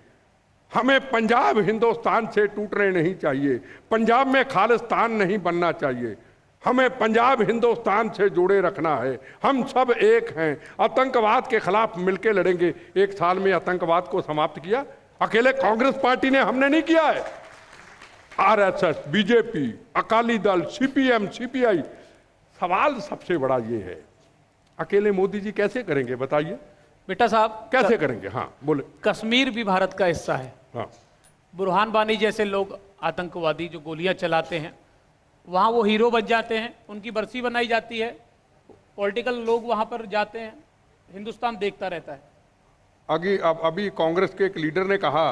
हमें पंजाब हिंदुस्तान से टूटने नहीं चाहिए, पंजाब में खालिस्तान नहीं बनना चाहिए, हमें पंजाब हिंदुस्तान से जोड़े रखना है, हम सब एक हैं, आतंकवाद के खिलाफ मिलकर लड़ेंगे। 1 साल में आतंकवाद को समाप्त किया अकेले कांग्रेस पार्टी ने, हमने नहीं किया है। RSS, BJP, Akali Dal, CPM, CPI. सवाल सबसे बड़ा ये है, अकेले मोदी जी कैसे करेंगे बताइए? बेटा साहब कैसे करेंगे? हाँ बोले। कश्मीर भी भारत का हिस्सा है। हाँ, बुरहान वानी जैसे लोग, आतंकवादी जो गोलियां चलाते हैं, वहाँ वो हीरो बन जाते हैं, उनकी बरसी बनाई जाती है, पॉलिटिकल लोग वहाँ पर जाते हैं, हिंदुस्तान देखता रहता है। अभी कांग्रेस के एक लीडर ने कहा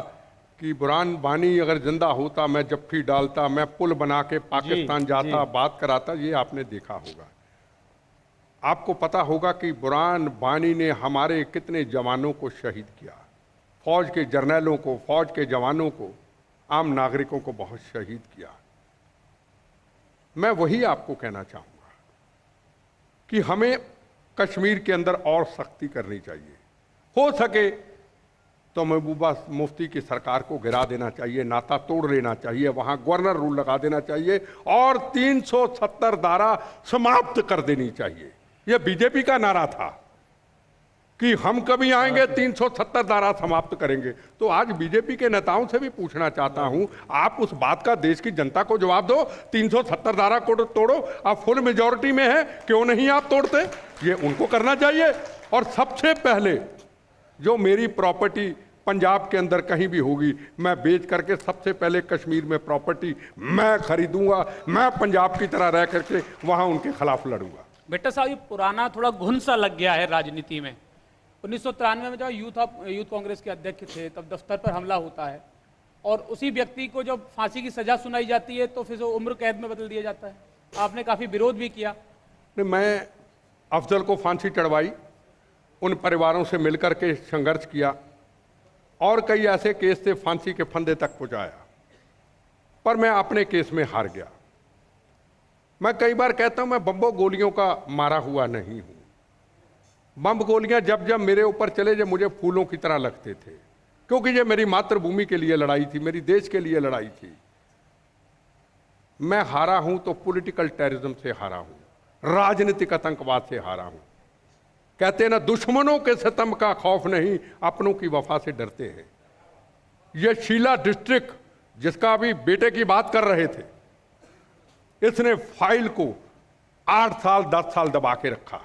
कि बुरहान वानी अगर जिंदा होता, मैं जफ्फी डालता, मैं पुल बना के पाकिस्तान जाता, बात कराता। ये आपने देखा होगा। आपको पता होगा कि बुरहान वानी ने हमारे कितने जवानों को शहीद किया, फौज के जर्नलों को, फौज के जवानों को, आम नागरिकों को बहुत शहीद किया। मैं वही आपको कहना चाहूँगा कि हमें कश्मीर के अंदर और सख्ती करनी चाहिए। हो सके तो महबूबा मुफ्ती की सरकार को गिरा देना चाहिए, नाता तोड़ लेना चाहिए, वहाँ गवर्नर रूल लगा देना चाहिए और 370 धारा समाप्त कर देनी चाहिए। यह बीजेपी का नारा था कि हम कभी आएंगे 370 धारा समाप्त करेंगे। तो आज बीजेपी के नेताओं से भी पूछना चाहता हूं, आप उस बात का देश की जनता को जवाब दो। 370 धारा को तोड़ो, आप फुल मेजॉरिटी में हैं, क्यों नहीं आप तोड़ते? ये उनको करना चाहिए। और सबसे पहले जो मेरी प्रॉपर्टी पंजाब के अंदर कहीं भी होगी, मैं बेच करके सबसे पहले कश्मीर में प्रॉपर्टी मैं खरीदूंगा, मैं पंजाब की तरह रह करके वहां उनके खिलाफ लड़ूंगा। बेटा साहब, ये पुराना थोड़ा घुन सा लग गया है राजनीति में। 1993 में जब यूथ कांग्रेस के अध्यक्ष थे, तब दफ्तर पर हमला होता है और उसी व्यक्ति को जब फांसी की सजा सुनाई जाती है तो फिर वो उम्र कैद में बदल दिया जाता है। आपने काफी विरोध भी किया। मैं अफजल को फांसी चढ़वाई, उन परिवारों से मिलकर के संघर्ष किया और कई ऐसे केस थे फांसी के फंदे तक पहुंचाया, पर मैं अपने केस में हार गया। मैं कई बार कहता हूं मैं बम्बो गोलियों का मारा हुआ नहीं हूं, बम गोलियां जब जब मेरे ऊपर चले जब मुझे फूलों की तरह लगते थे, क्योंकि ये मेरी मातृभूमि के लिए लड़ाई थी, मेरी देश के लिए लड़ाई थी। मैं हारा हूं तो पॉलिटिकल टेररिज्म से हारा हूं, राजनीतिक आतंकवाद से हारा हूं। कहते हैं ना, दुश्मनों के सितम का खौफ नहीं, अपनों की वफा से डरते हैं। ये शीला डिस्ट्रिक्ट जिसका अभी बेटे की बात कर रहे थे, इसने फाइल को 8 साल 10 साल दबा के रखा।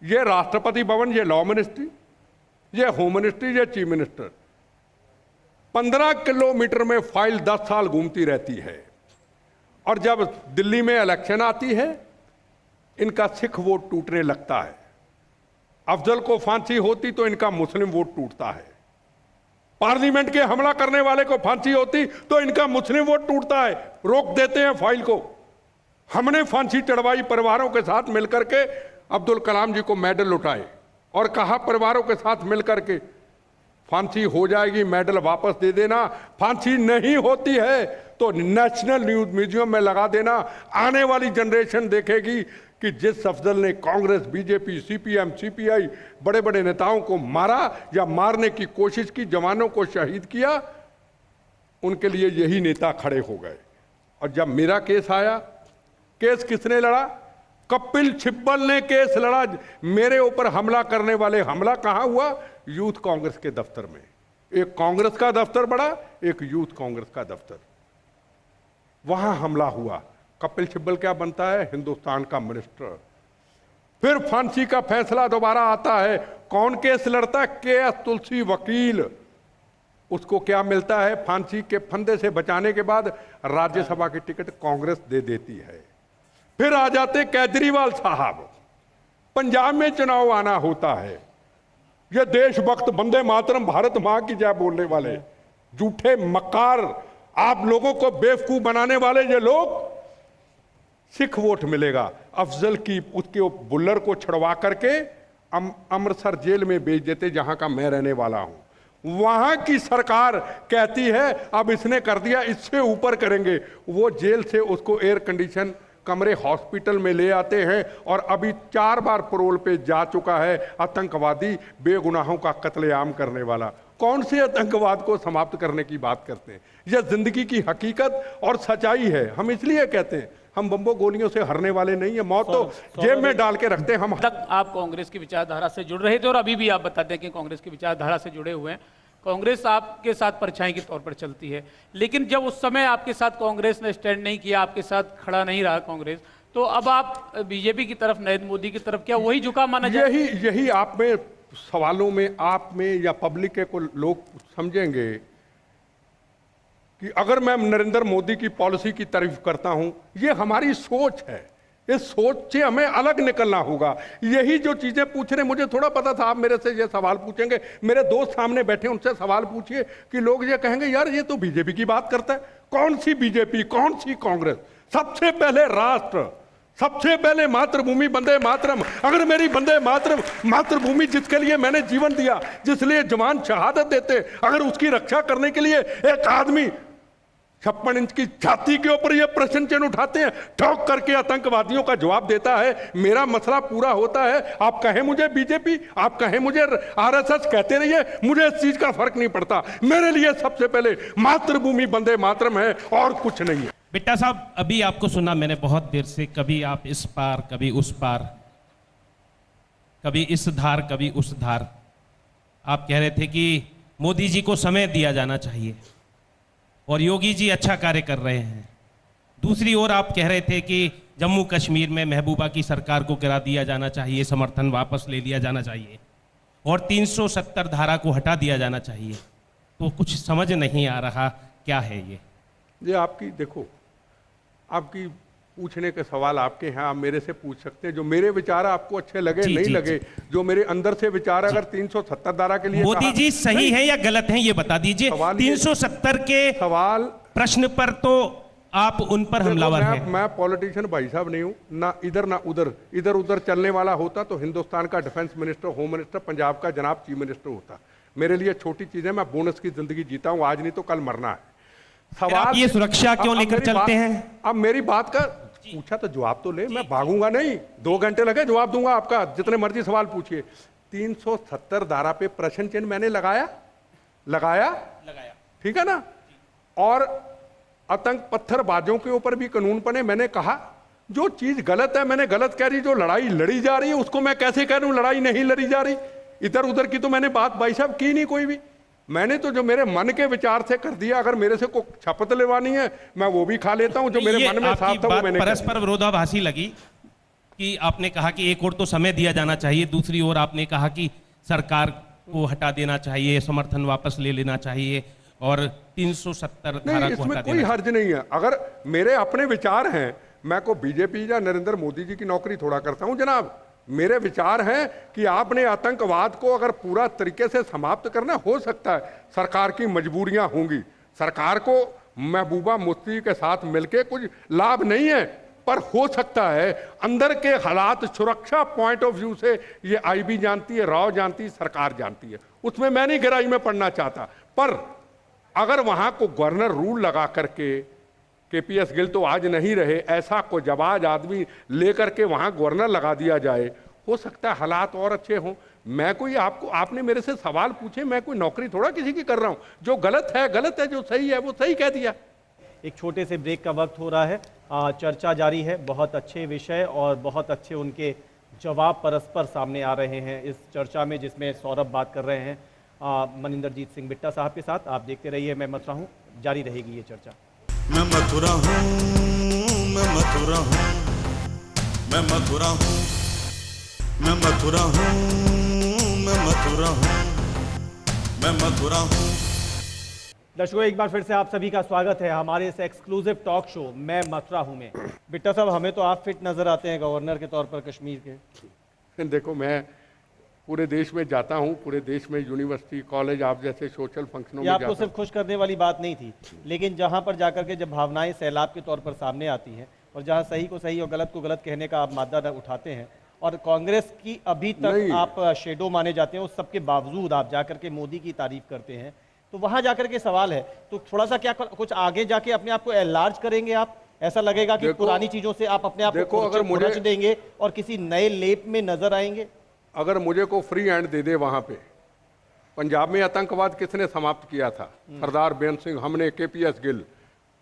ये राष्ट्रपति भवन, ये लॉ मिनिस्ट्री, ये होम मिनिस्ट्री, ये चीफ मिनिस्टर, 15 किलोमीटर में फाइल 10 साल घूमती रहती है। और जब दिल्ली में इलेक्शन आती है, इनका सिख वोट टूटने लगता है। अफजल को फांसी होती तो इनका मुस्लिम वोट टूटता है। पार्लियामेंट के हमला करने वाले को फांसी होती तो इनका मुस्लिम वोट टूटता है, रोक देते हैं फाइल को। हमने फांसी चढ़वाई परिवारों के साथ मिलकर के, अब्दुल कलाम जी को मेडल लौटाए और कहा परिवारों के साथ मिलकर के फांसी हो जाएगी, मेडल वापस दे देना। फांसी नहीं होती है तो नेशनल न्यूज म्यूजियम में लगा देना। आने वाली जनरेशन देखेगी कि जिस अफजल ने कांग्रेस, बीजेपी, सीपीएम, सीपीआई बड़े बड़े नेताओं को मारा या मारने की कोशिश की, जवानों को शहीद किया, उनके लिए यही नेता खड़े हो गए। और जब मेरा केस आया, केस किसने लड़ा? कपिल सिब्बल ने केस लड़ा। मेरे ऊपर हमला करने वाले, हमला कहां हुआ? यूथ कांग्रेस के दफ्तर में। एक कांग्रेस का दफ्तर बड़ा, एक यूथ कांग्रेस का दफ्तर, वहां हमला हुआ। कपिल सिब्बल क्या बनता है? हिंदुस्तान का मिनिस्टर। फिर फांसी का फैसला दोबारा आता है। कौन केस लड़ता है? के तुलसी वकील। उसको क्या मिलता है? फांसी के फंदे से बचाने के बाद राज्यसभा की टिकट कांग्रेस दे देती है। फिर आ जाते केजरीवाल साहब, पंजाब में चुनाव आना होता है। ये देशभक्त, वंदे मातरम, भारत मां की जय बोलने वाले झूठे मक्कार, आप लोगों को बेवकूफ बनाने वाले ये लोग, सिख वोट मिलेगा। अफजल की उसके बुल्लर को छुड़वा करके अमृतसर जेल में भेज देते, जहां का मैं रहने वाला हूं। वहां की सरकार कहती है अब इसने कर दिया, इससे ऊपर करेंगे। वो जेल से उसको एयर कंडीशन कमरे हॉस्पिटल में ले आते हैं और अभी 4 बार पैरोल पे जा चुका है आतंकवादी, बेगुनाहों का कत्लेआम करने वाला। कौन से आतंकवाद को समाप्त करने की बात करते हैं? यह जिंदगी की हकीकत और सच्चाई है। हम इसलिए कहते हैं हम बम्बो गोलियों से हरने वाले नहीं है, मौत तो जेब में डाल के रखते हैं हम। तक आप कांग्रेस की विचारधारा से जुड़ रहे थे और अभी भी आप बताते हैं कि कांग्रेस की विचारधारा से जुड़े हुए हैं। कांग्रेस आपके साथ परछाई के तौर पर चलती है, लेकिन जब उस समय आपके साथ कांग्रेस ने स्टैंड नहीं किया, आपके साथ खड़ा नहीं रहा कांग्रेस, तो अब आप बीजेपी की तरफ, नरेंद्र मोदी की तरफ, क्या वही झुकाव माना जाए? यही आप में सवालों में, आप में या पब्लिक के को लोग समझेंगे कि अगर मैं नरेंद्र मोदी की पॉलिसी की तारीफ करता हूं, ये हमारी सोच है। इस सोच से हमें अलग निकलना होगा। यही जो चीजें पूछ रहे, मुझे थोड़ा पता था आप मेरे से ये सवाल पूछेंगे। मेरे दोस्त सामने बैठे, उनसे सवाल पूछिए कि लोग ये कहेंगे यार ये तो बीजेपी की बात करता है। कौन सी बीजेपी, कौन सी कांग्रेस? सबसे पहले राष्ट्र, सबसे पहले मातृभूमि, वंदे मातरम। अगर मेरी वंदे मातरम, मातृभूमि जिसके लिए मैंने जीवन दिया, जिसलिए जवान शहादत देते, अगर उसकी रक्षा करने के लिए एक आदमी 56 इंच की छाती के ऊपर ये प्रश्न चिन्ह उठाते हैं, ठोक करके आतंकवादियों का जवाब देता है, मेरा मसला पूरा होता है। आप कहें मुझे बीजेपी, आप कहें मुझे आरएसएस, कहते रहिए, मुझे इस चीज का फर्क नहीं पड़ता। मेरे लिए सबसे पहले मातृभूमि वंदे मातरम है और कुछ नहीं है। बिट्टा साहब, अभी आपको सुना मैंने बहुत देर से, कभी आप इस पार, कभी उस पार, कभी इस धार, कभी उस धार। आप कह रहे थे कि मोदी जी को समय दिया जाना चाहिए और योगी जी अच्छा कार्य कर रहे हैं। दूसरी ओर आप कह रहे थे कि जम्मू कश्मीर में महबूबा की सरकार को गिरा दिया जाना चाहिए, समर्थन वापस ले लिया जाना चाहिए और 370 धारा को हटा दिया जाना चाहिए। तो कुछ समझ नहीं आ रहा क्या है ये आपकी, देखो, आपकी पूछने के सवाल आपके हैं, आप मेरे से पूछ सकते हैं। जो मेरे विचार आपको अच्छे लगे नहीं लगे, जो मेरे अंदर से विचार, अगर 370 धारा के लिए मोदी जी सही है या गलत है ये बता दीजिए। 370 के सवाल प्रश्न पर तो आप उन पर हमलावर हैं। मैं पॉलिटिशियन भाई साहब नहीं हूं, ना इधर ना उधर। इधर उधर चलने वाला होता तो हिंदुस्तान का defence minister, home minister, Punjab का जनाब चीफ मिनिस्टर होता। मेरे लिए छोटी चीज है, मैं बोनस की जिंदगी जीता हूं, आज नहीं तो कल मरना है। सवाल ये सुरक्षा क्यों लेकर चलते हैं? अब मेरी बात का पूछा तो जवाब तो ले, मैं भागूंगा नहीं, 2 घंटे लगे जवाब दूंगा आपका, जितने मर्जी सवाल पूछिए। 370 धारा पे प्रश्न चिन्ह मैंने लगाया, ठीक है ना। और आतंक पत्थरबाजों के ऊपर भी कानून बने। मैंने कहा जो चीज गलत है मैंने गलत कह रही, जो लड़ाई लड़ी जा रही है उसको मैं कैसे कह रहा हूं लड़ाई नहीं लड़ी जा रही। इधर उधर की तो मैंने बात भाई साहब की नहीं कोई भी। मैंने तो जो मेरे मन के विचार से कर दिया। अगर मेरे से कोई शपथ लेवानी है मैं वो भी खा लेता हूं, जो मेरे मन में साफ था वो मैंने। परस्पर विरोधाभासी लगी कि आपने कहा कि एक और तो समय दिया जाना चाहिए, दूसरी ओर आपने कहा कि सरकार को हटा देना चाहिए, समर्थन वापस ले लेना चाहिए और 370 धारा को इसमें हटा कोई देना। हर्ज नहीं है। अगर मेरे अपने विचार हैं, मैं को बीजेपी या नरेंद्र मोदी जी की नौकरी थोड़ा करता हूं जनाब। मेरे विचार हैं कि आपने आतंकवाद को अगर पूरा तरीके से समाप्त करना, हो सकता है सरकार की मजबूरियां होंगी, सरकार को महबूबा मुफ्ती के साथ मिलके कुछ लाभ नहीं है, पर हो सकता है अंदर के हालात सुरक्षा पॉइंट ऑफ व्यू से ये आईबी जानती है, राव जानती है, सरकार जानती है, उसमें मैं नहीं गहराई में पढ़ना चाहता। पर अगर वहां को गवर्नर रूल लगा करके, केपीएस गिल तो आज नहीं रहे, ऐसा को जवाज आदमी लेकर के वहां गवर्नर लगा दिया जाए, हो सकता है हालात और अच्छे हों। मैं कोई आपने मेरे से सवाल पूछे, मैं कोई नौकरी थोड़ा किसी की कर रहा हूं। जो गलत है गलत है, जो सही है वो सही कह दिया। एक छोटे से ब्रेक का वक्त हो रहा है, चर्चा जारी है। बहुत अच्छे विषय और बहुत अच्छे उनके जवाब परस्पर सामने आ रहे हैं इस चर्चा में, जिसमें सौरभ बात कर रहे हैं मनिंदरजीत सिंह बिट्टा साहब के साथ। आप देखते रहिए, मैं मथुरा हूँ, जारी रहेगी ये चर्चा। मैं मथुरा हूँ, मैं मथुरा हूँ, मैं मथुरा हूँ, मैं मथुरा हूँ, मैं मथुरा हूँ, मैं मथुरा हूँ। दर्शकों, एक बार फिर से आप सभी का स्वागत है हमारे इस एक्सक्लूसिव टॉक शो मैं मथुरा हूँ में। बिट्टा साहब, हमें तो आप फिट नजर आते हैं गवर्नर के तौर पर कश्मीर के। देखो, मैं पूरे देश में जाता हूं, पूरे देश में यूनिवर्सिटी, कॉलेज, आप जैसे सोशल फंक्शनों में आपको सिर्फ खुश करने वाली बात नहीं थी, लेकिन जहां पर जाकर के जब भावनाएं सैलाब के तौर पर सामने आती हैं और जहां सही को सही और गलत को गलत कहने का आप मादा उठाते हैं, और कांग्रेस की अभी तक आप शेडो माने जाते हैं, उस सबके बावजूद आप जाकर के मोदी की तारीफ करते हैं, तो वहां जाकर के सवाल है, तो थोड़ा सा क्या कुछ आगे जाके अपने आप को एनलार्ज करेंगे आप? ऐसा लगेगा कि पुरानी चीजों से आप अपने आप को अगर देंगे और किसी नए लेप में नजर आएंगे? अगर मुझे को फ्री हैंड दे दे, वहां पे पंजाब में आतंकवाद किसने समाप्त किया था? सरदार बेअंत सिंह, हमने, केपीएस गिल,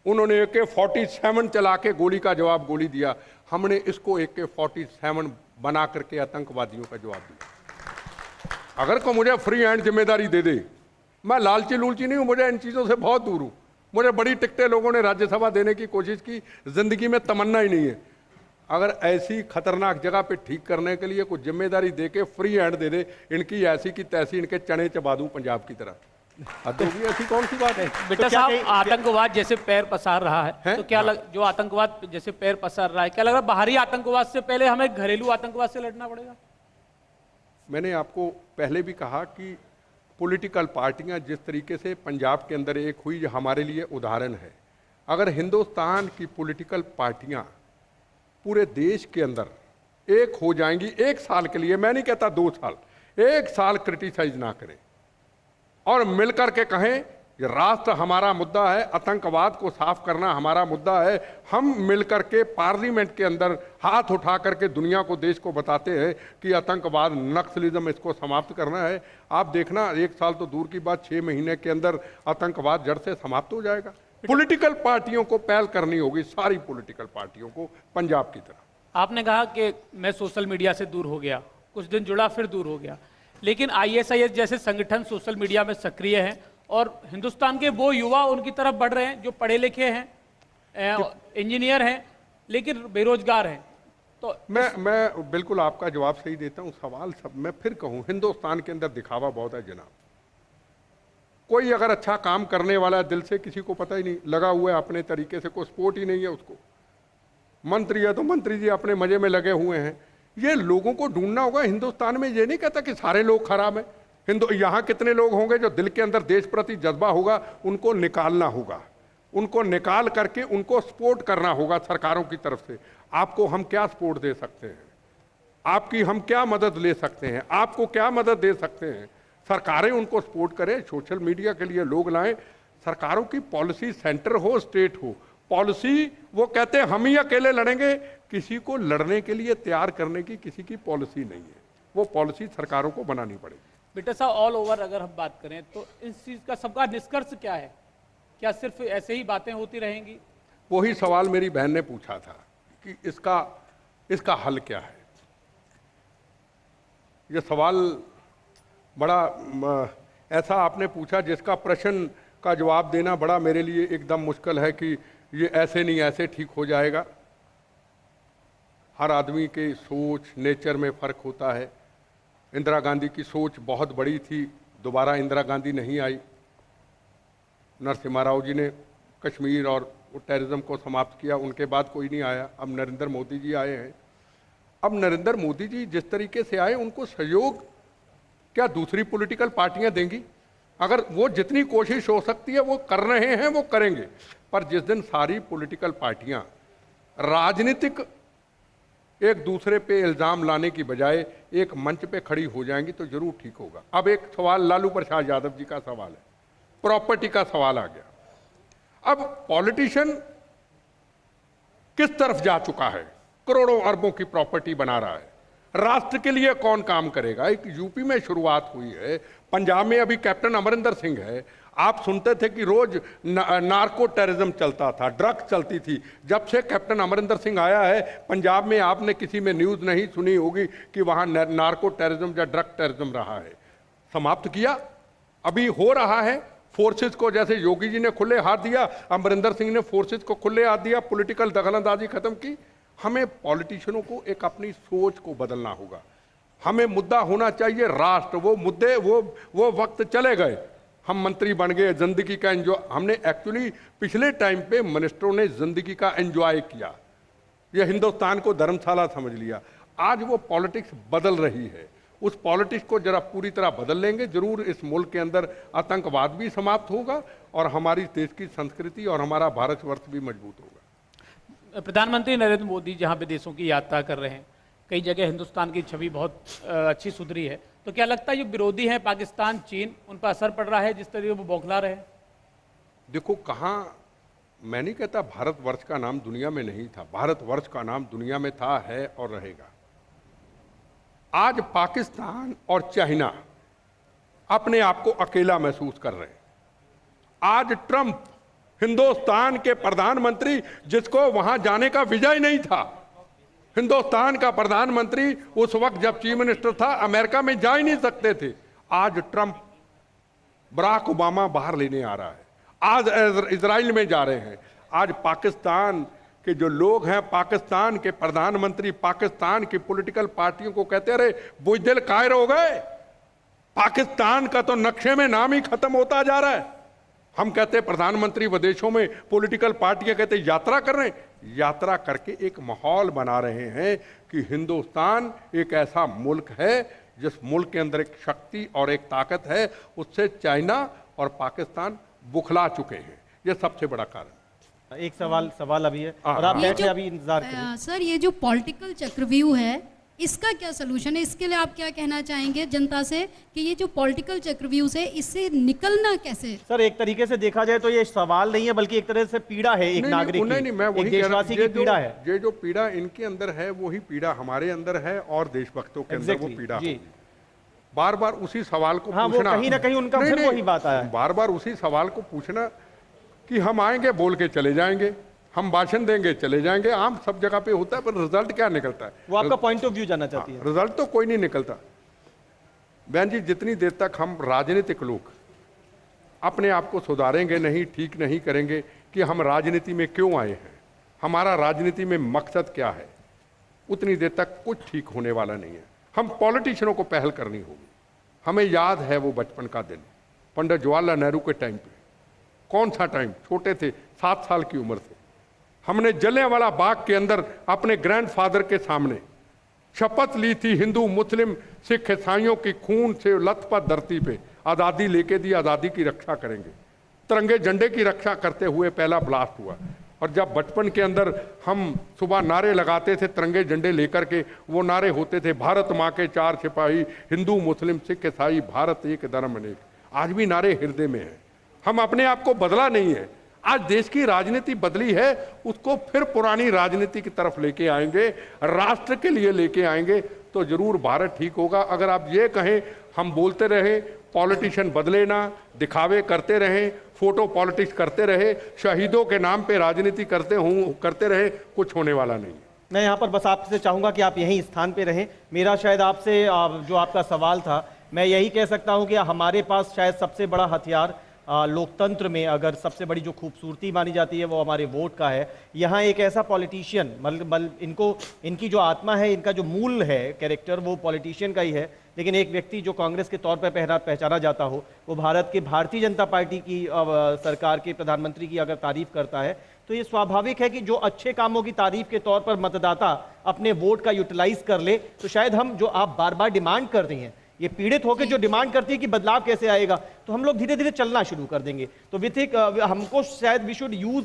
उन्होंने AK-47 चला के गोली का जवाब गोली दिया, हमने इसको AK-47 बना करके आतंकवादियों का जवाब दिया। अगर को मुझे फ्री हैंड जिम्मेदारी दे दे, मैं लालची लूलची नहीं हूं, मुझे इन चीजों से बहुत दूर हूं। मुझे बड़ी टिकटें लोगों ने राज्यसभा देने की कोशिश की, जिंदगी में तमन्ना ही नहीं है। अगर ऐसी खतरनाक जगह पे ठीक करने के लिए कुछ जिम्मेदारी देके फ्री हैंड दे दे, इनकी ऐसी की तैसी इनके चने चबा दूं पंजाब की तरह। तो ऐसी कौन सी बात है? बेटा साहब, आतंकवाद जैसे पैर पसार रहा है? तो क्या जो आतंकवाद जैसे पैर पसार रहा है, क्या लग रहा है बाहरी आतंकवाद से पहले हमें घरेलू आतंकवाद से लड़ना पड़ेगा? मैंने आपको पहले भी कहा कि पॉलिटिकल पार्टियां जिस तरीके से पंजाब के अंदर एक हुई, हमारे लिए उदाहरण है। अगर हिंदुस्तान की पॉलिटिकल पार्टियां पूरे देश के अंदर एक हो जाएंगी, 1 साल के लिए, मैं नहीं कहता 2 साल, 1 साल क्रिटिसाइज ना करें और मिलकर के कहें कि राष्ट्र हमारा मुद्दा है, आतंकवाद को साफ करना हमारा मुद्दा है, हम मिलकर के पार्लियामेंट के अंदर हाथ उठा करके दुनिया को, देश को बताते हैं कि आतंकवाद, नक्सलिज्म, इसको समाप्त करना है। आप देखना, 1 साल तो दूर की बात, 6 महीने के अंदर आतंकवाद जड़ से समाप्त हो जाएगा। पॉलिटिकल पार्टियों को पहल करनी होगी, सारी पॉलिटिकल पार्टियों को, पंजाब की तरह। आपने कहा कि मैं सोशल मीडिया से दूर हो गया, कुछ दिन जुड़ा फिर दूर हो गया, लेकिन ISIS जैसे संगठन सोशल मीडिया में सक्रिय हैं और हिंदुस्तान के वो युवा उनकी तरफ बढ़ रहे हैं जो पढ़े लिखे हैं, इंजीनियर हैं, लेकिन बेरोजगार हैं। तो मैं बिल्कुल आपका जवाब सही देता हूं। सवाल सब मैं फिर कहूं, हिंदुस्तान के अंदर दिखावा बहुत है जनाब। कोई अगर अच्छा काम करने वाला है दिल से, किसी को पता ही नहीं, लगा हुआ है अपने तरीके से, कोई सपोर्ट ही नहीं है उसको। मंत्री है तो मंत्री जी अपने मजे में लगे हुए हैं। ये लोगों को ढूंढना होगा हिंदुस्तान में। ये नहीं कहता कि सारे लोग खराब हैं। यहाँ कितने लोग होंगे जो दिल के अंदर देश प्रति जज्बा होगा, उनको निकालना होगा, उनको निकाल करके उनको सपोर्ट करना होगा सरकारों की तरफ से। आपको हम क्या सपोर्ट दे सकते हैं, आपकी हम क्या मदद ले सकते हैं, आपको क्या मदद दे सकते हैं, सरकारें उनको सपोर्ट करें। सोशल मीडिया के लिए लोग लाएं। सरकारों की पॉलिसी सेंटर हो, स्टेट हो, पॉलिसी वो कहते हैं हम ही अकेले लड़ेंगे, किसी को लड़ने के लिए तैयार करने की किसी की पॉलिसी नहीं है, वो पॉलिसी सरकारों को बनानी पड़ेगी। बिट्टा साहब, ऑल ओवर अगर हम बात करें तो इस चीज का सबका निष्कर्ष क्या है? क्या सिर्फ ऐसे ही बातें होती रहेंगी? वही सवाल मेरी बहन ने पूछा था कि इसका हल क्या है। ये सवाल बड़ा ऐसा आपने पूछा जिसका प्रश्न का जवाब देना बड़ा मेरे लिए एकदम मुश्किल है कि ये ऐसे नहीं ऐसे ठीक हो जाएगा। हर आदमी की सोच, नेचर में फ़र्क होता है। इंदिरा गांधी की सोच बहुत बड़ी थी, दोबारा इंदिरा गांधी नहीं आई। नरसिम्हा राव जी ने कश्मीर और टेररिज्म को समाप्त किया, उनके बाद कोई नहीं आया। अब नरेंद्र मोदी जी आए हैं। अब नरेंद्र मोदी जी जिस तरीके से आए, उनको सहयोग क्या दूसरी पॉलिटिकल पार्टियां देंगी? अगर वो जितनी कोशिश हो सकती है वो कर रहे हैं, वो करेंगे। पर जिस दिन सारी पॉलिटिकल पार्टियां राजनीतिक एक दूसरे पे इल्ज़ाम लाने की बजाय एक मंच पे खड़ी हो जाएंगी तो जरूर ठीक होगा। अब एक सवाल लालू प्रसाद यादव जी का सवाल है, प्रॉपर्टी का सवाल आ गया। अब पॉलिटिशियन किस तरफ जा चुका है? करोड़ों अरबों की प्रॉपर्टी बना रहा है। राष्ट्र के लिए कौन काम करेगा? एक यूपी में शुरुआत हुई है, पंजाब में अभी कैप्टन अमरिंदर सिंह है। आप सुनते थे कि रोज नार्को टेररिज्म चलता था, ड्रग्स चलती थी। जब से कैप्टन अमरिंदर सिंह आया है पंजाब में, आपने किसी में न्यूज़ नहीं सुनी होगी कि वहाँ नार्को टेररिज्म या ड्रग टेररिज्म रहा है। समाप्त किया, अभी हो रहा है। फोर्सेस को जैसे योगी जी ने खुले हाथ दिया, अमरिंदर सिंह ने फोर्सेस को खुले हाथ दिया, पॉलिटिकल दखलंदाजी खत्म की। हमें पॉलिटिशियनों को एक अपनी सोच को बदलना होगा। हमें मुद्दा होना चाहिए राष्ट्र। वो मुद्दे वो वक्त चले गए। हम मंत्री बन गए, जिंदगी का एंजॉय। हमने एक्चुअली पिछले टाइम पे मिनिस्टरों ने जिंदगी का एंजॉय किया, ये हिंदुस्तान को धर्मशाला समझ लिया। आज वो पॉलिटिक्स बदल रही है। उस पॉलिटिक्स को जरा पूरी तरह बदल लेंगे, जरूर इस मुल्क के अंदर आतंकवाद भी समाप्त होगा और हमारी देश की संस्कृति और हमारा भारतवर्ष भी मजबूत होगा। प्रधानमंत्री नरेंद्र मोदी जहां विदेशों की यात्रा कर रहे हैं, कई जगह हिंदुस्तान की छवि बहुत अच्छी सुधरी है, तो क्या लगता है जो विरोधी हैं पाकिस्तान, चीन, उन पर असर पड़ रहा है जिस तरीके वो बौखला रहे हैं? देखो, कहाँ, मैं नहीं कहता भारतवर्ष का नाम दुनिया में नहीं था, भारतवर्ष का नाम दुनिया में था, है और रहेगा। आज पाकिस्तान और चाइना अपने आप को अकेला महसूस कर रहे हैं। आज ट्रंप, हिंदुस्तान के प्रधानमंत्री, जिसको वहां जाने का वीजा ही नहीं था, हिंदुस्तान का प्रधानमंत्री उस वक्त जब चीफ मिनिस्टर था, अमेरिका में जा ही नहीं सकते थे। आज ट्रंप बराक ओबामा बाहर लेने आ रहा है, आज इजराइल में जा रहे हैं। आज पाकिस्तान के जो लोग हैं, पाकिस्तान के प्रधानमंत्री, पाकिस्तान की पॉलिटिकल पार्टियों को कहते रहे बुज़दिल कायर हो गए, पाकिस्तान का तो नक्शे में नाम ही खत्म होता जा रहा है। हम कहते हैं प्रधानमंत्री विदेशों में, पॉलिटिकल पार्टियां कहते हैं यात्रा कर रहे हैं। यात्रा करके एक माहौल बना रहे हैं कि हिंदुस्तान एक ऐसा मुल्क है जिस मुल्क के अंदर एक शक्ति और एक ताकत है, उससे चाइना और पाकिस्तान बुखला चुके हैं। यह सबसे बड़ा कारण। एक सवाल अभी है और आप बैठे अभी इंतजार करें। सर, ये जो पॉलिटिकल चक्रव्यूह है, इसका क्या सलूशन है? इसके लिए आप क्या कहना चाहेंगे जनता से कि ये जो पॉलिटिकल चक्रव्यूह है, इससे निकलना कैसे? सर, एक तरीके से देखा जाए तो ये सवाल नहीं है, बल्कि एक तरह से पीड़ा है, एक नागरिक की, मैं वही एक देशवासी की पीड़ा है। ये जो पीड़ा इनके अंदर है, वही पीड़ा हमारे अंदर है और देशभक्तों के अंदर वो पीड़ा है। बार बार उसी सवाल को पूछना, कहीं ना कहीं उनका फिर वही बात आया। बार बार उसी सवाल को पूछना कि हम आएंगे, बोल के चले जाएंगे, हम भाषण देंगे, चले जाएंगे, आम सब जगह पे होता है, पर रिजल्ट क्या निकलता है? वो आपका पॉइंट ऑफ व्यू जानना चाहती है। रिजल्ट तो कोई नहीं निकलता। बहन जी, जितनी देर तक हम राजनीतिक लोग अपने आप को सुधारेंगे नहीं, ठीक नहीं करेंगे कि हम राजनीति में क्यों आए हैं, हमारा राजनीति में मकसद क्या है, उतनी देर तक कुछ ठीक होने वाला नहीं है। हम पॉलिटिशियनों को पहल करनी होगी। हमें याद है वो बचपन का दिन, पंडित जवाहरलाल नेहरू के टाइम पे। कौन सा टाइम? छोटे थे, 7 साल की उम्र से हमने जलियांवाला बाग के अंदर अपने ग्रैंडफादर के सामने शपथ ली थी, हिंदू, मुस्लिम, सिख, ईसाइयों की खून से लथपथ धरती पे आज़ादी लेके दी, आज़ादी की रक्षा करेंगे। तिरंगे झंडे की रक्षा करते हुए पहला ब्लास्ट हुआ। और जब बचपन के अंदर हम सुबह नारे लगाते थे तिरंगे झंडे लेकर के, वो नारे होते थे, भारत माँ के 4 सिपाही, हिंदू, मुस्लिम, सिख, ईसाई, भारत एक धर्म अनेक। आज भी नारे हृदय में है। हम अपने आप को बदला नहीं है। आज देश की राजनीति बदली है, उसको फिर पुरानी राजनीति की तरफ लेके आएंगे, राष्ट्र के लिए लेके आएंगे तो जरूर भारत ठीक होगा। अगर आप ये कहें हम बोलते रहे, पॉलिटिशियन बदले ना, दिखावे करते रहे, फोटो पॉलिटिक्स करते रहे, शहीदों के नाम पे राजनीति करते रहे, कुछ होने वाला नहीं। मैं यहाँ पर बस आपसे चाहूँगा कि आप यहीं स्थान पे रहें। मेरा शायद आपसे जो आपका सवाल था, मैं यही कह सकता हूँ कि हमारे पास शायद सबसे बड़ा हथियार लोकतंत्र में अगर सबसे बड़ी जो खूबसूरती मानी जाती है वो हमारे वोट का है। यहाँ एक ऐसा पॉलिटिशियन मतलब इनकी जो आत्मा है, इनका जो मूल है कैरेक्टर, वो पॉलिटिशियन का ही है। लेकिन एक व्यक्ति जो कांग्रेस के तौर पर पहचाना जाता हो, वो भारतीय जनता पार्टी की सरकार के प्रधानमंत्री की अगर तारीफ करता है तो ये स्वाभाविक है कि जो अच्छे कामों की तारीफ के तौर पर मतदाता अपने वोट का यूटिलाइज कर ले, तो शायद हम जो आप बार बार डिमांड कर रही हैं, ये पीड़ित होकर जो डिमांड करती है कि बदलाव कैसे आएगा, तो हम लोग धीरे धीरे चलना शुरू कर देंगे। तो वी थिंक हमको शायद वी शुड यूज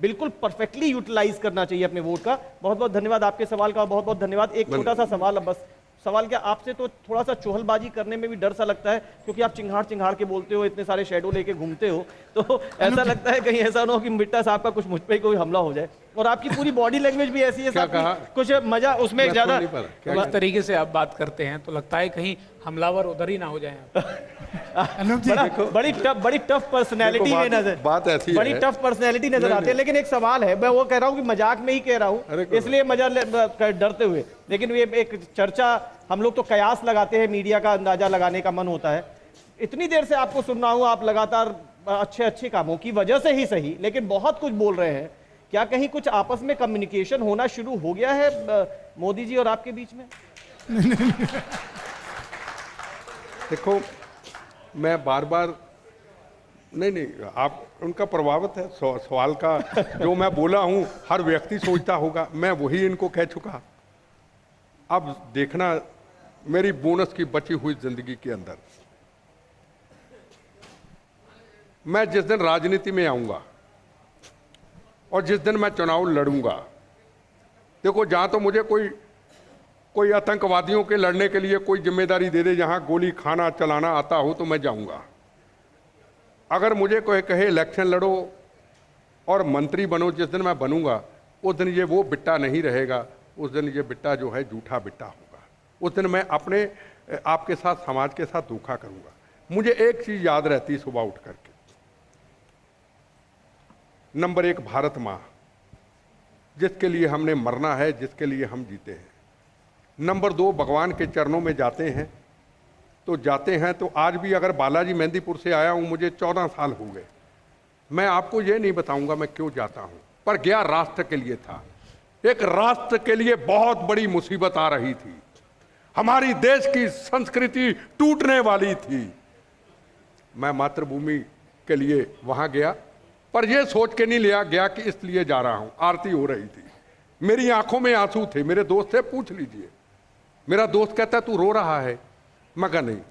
बिल्कुल परफेक्टली यूटिलाइज करना चाहिए अपने वोट का। बहुत बहुत धन्यवाद आपके सवाल का, बहुत बहुत धन्यवाद। एक छोटा सा सवाल, अब बस सवाल क्या, आपसे तो थोड़ा सा चोहलबाजी करने में भी डर सा लगता है, क्योंकि आप चिंगाड़ के बोलते हो, इतने सारे शेडो लेके घूमते हो, तो ऐसा लगता है कहीं ऐसा ना हो कि बिट्टा साहब का कुछ मुझ पे कोई हमला हो जाए। और आपकी पूरी बॉडी लैंग्वेज भी ऐसी है साहब, कुछ मजा उसमें ज्यादा इस तरीके से आप बात करते हैं तो लगता है कहीं हमलावर उधर ही ना हो जाए। बड़ी टफ पर्सनैलिटी में नजर, बात ऐसी बड़ी टफ पर्सनैलिटी नजर आती है। लेकिन एक सवाल है, मैं वो कह रहा हूँ कि मजाक में ही कह रहा हूँ, इसलिए डरते हुए। लेकिन ये एक चर्चा, हम लोग तो कयास लगाते हैं, मीडिया का अंदाजा लगाने का मन होता है। इतनी देर से आपको सुन रहा हूँ, आप लगातार अच्छे कामों की वजह से ही सही, लेकिन बहुत कुछ बोल रहे हैं। क्या कहीं कुछ आपस में कम्युनिकेशन होना शुरू हो गया है मोदी जी और आपके बीच में? देखो, मैं बार बार नहीं, आप उनका प्रभावित है सवाल का। जो मैं बोला हूं हर व्यक्ति सोचता होगा, मैं वही इनको कह चुका। अब देखना मेरी बोनस की बची हुई जिंदगी के अंदर, मैं जिस दिन राजनीति में आऊंगा और जिस दिन मैं चुनाव लड़ूंगा, देखो जहां तो मुझे कोई आतंकवादियों के लड़ने के लिए कोई जिम्मेदारी दे दे, जहां गोली खाना चलाना आता हो तो मैं जाऊंगा। अगर मुझे कोई कहे इलेक्शन लड़ो और मंत्री बनो, जिस दिन मैं बनूंगा उस दिन ये वो बिट्टा नहीं रहेगा, उस दिन ये बिट्टा जो है झूठा बिट्टा होगा। उस दिन मैं अपने आपके साथ, समाज के साथ धोखा करूंगा। मुझे एक चीज याद रहती सुबह उठ करके, नंबर 1 भारत माँ, जिसके लिए हमने मरना है, जिसके लिए हम जीते हैं। नंबर 2 भगवान के चरणों में जाते हैं तो आज भी अगर बालाजी मेहंदीपुर से आया हूं, मुझे 14 साल हो गए, मैं आपको ये नहीं बताऊंगा मैं क्यों जाता हूं, पर गया राष्ट्र के लिए था। एक राष्ट्र के लिए बहुत बड़ी मुसीबत आ रही थी, हमारी देश की संस्कृति टूटने वाली थी। मैं मातृभूमि के लिए वहां गया, पर यह सोच के नहीं लिया गया कि इसलिए जा रहा हूं। आरती हो रही थी, मेरी आंखों में आंसू थे। मेरे दोस्त से पूछ लीजिए, मेरा दोस्त कहता तू रो रहा है, मैं कहा नहीं।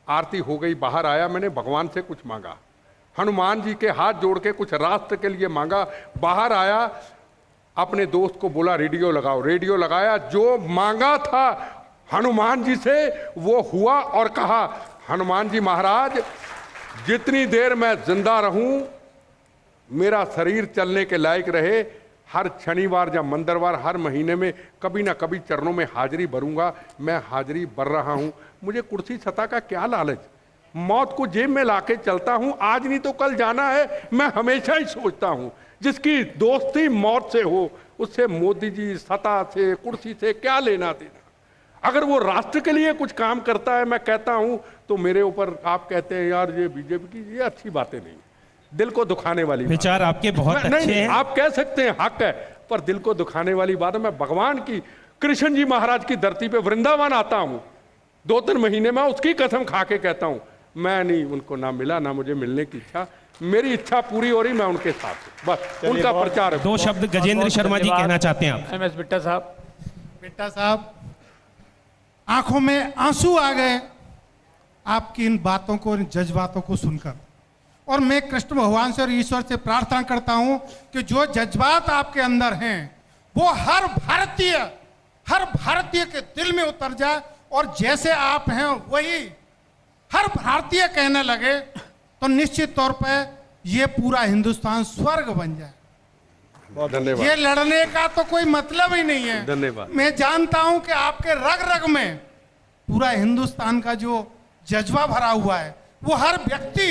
आरती हो गई, बाहर आया, मैंने भगवान से कुछ मांगा, हनुमान जी के हाथ जोड़ के कुछ राष्ट्र के लिए मांगा। बाहर आया, अपने दोस्त को बोला रेडियो लगाओ, रेडियो लगाया, जो मांगा था हनुमान जी से वो हुआ, और कहा हनुमान जी महाराज जितनी देर मैं जिंदा रहूं, मेरा शरीर चलने के लायक रहे, हर शनिवार या मंगलवार हर महीने में कभी ना कभी चरणों में हाजिरी भरूंगा। मैं हाजिरी भर रहा हूं। मुझे कुर्सी सत्ता का क्या लालच, मौत को जेब में लाके चलता हूं, आज नहीं तो कल जाना है। मैं हमेशा ही सोचता हूं जिसकी दोस्ती मौत से हो, उससे मोदी जी सत्ता से, कुर्सी से क्या लेना देना। अगर वो राष्ट्र के लिए कुछ काम करता है, मैं कहता हूं, तो मेरे ऊपर आप कहते हैं यार ये बीजेपी की, ये अच्छी बातें नहीं, दिल को दुखाने वाली विचार आपके बहुत अच्छे हैं। आप कह सकते हैं हक है, पर दिल को दुखाने वाली बात है। मैं भगवान की, कृष्ण जी महाराज की धरती पे वृंदावन आता हूं, 2-3 महीने में उसकी कसम खा के कहता हूं, मैं नहीं, उनको ना मिला, ना मुझे मिलने की इच्छा। मेरी इच्छा पूरी हो रही, मैं उनके साथ, बस उनका प्रचार है। 2 शब्द गजेंद्र शर्मा जी कहना चाहते हैं आप। MS बिट्टा साहब। बिट्टा साहब, आंखों में आंसू आ गए आपकी इन बातों को, इन जज्बातों को सुनकर। और मैं कृष्ण भगवान से और ईश्वर से प्रार्थना करता हूं कि जो जज्बात आपके अंदर हैं वो हर भारतीय के दिल में उतर जाए, और जैसे आप हैं वही हर भारतीय कहने लगे, तो निश्चित तौर पर ये पूरा हिंदुस्तान स्वर्ग बन जाए। धन्यवाद। ये लड़ने का तो कोई मतलब ही नहीं है। धन्यवाद। मैं जानता हूं कि आपके रग रग में पूरा हिंदुस्तान का जो जज्बा भरा हुआ है वो हर व्यक्ति,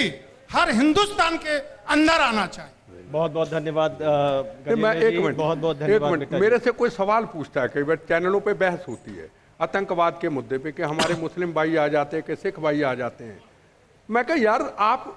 हर हिंदुस्तान के अंदर आना चाहिए। बहुत बहुत धन्यवाद मैं गजेंद्र एक जी, मिनट, बहुत बहुत एक धन्यवाद मिनट, बिट्टा जी। मेरे से कोई सवाल पूछता है, कई बार चैनलों पे बहस होती है आतंकवाद के मुद्दे पे कि हमारे मुस्लिम भाई आ जाते हैं कि सिख भाई आ जाते हैं। मैं कहा यार आप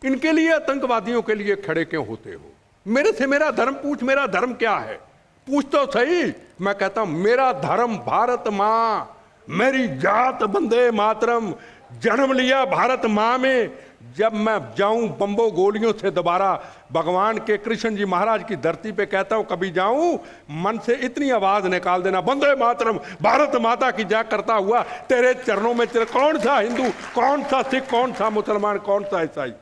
इनके लिए आतंकवादियों के लिए खड़े क्यों होते हो? मेरे से मेरा धर्म पूछ, मेरा धर्म क्या है पूछ तो सही। मैं कहता हूं मेरा धर्म भारत मां, मेरी जात वंदे मातरम, जन्म लिया भारत मां में। जब मैं जाऊं बम्बो गोलियों से दोबारा भगवान के कृष्ण जी महाराज की धरती पे, कहता हूं कभी जाऊं मन से इतनी आवाज निकाल देना, वंदे मातरम, भारत माता की जय करता हुआ तेरे चरणों में। तेरे कौन सा हिंदू, कौन सा सिख, कौन सा मुसलमान, कौन सा ईसाई,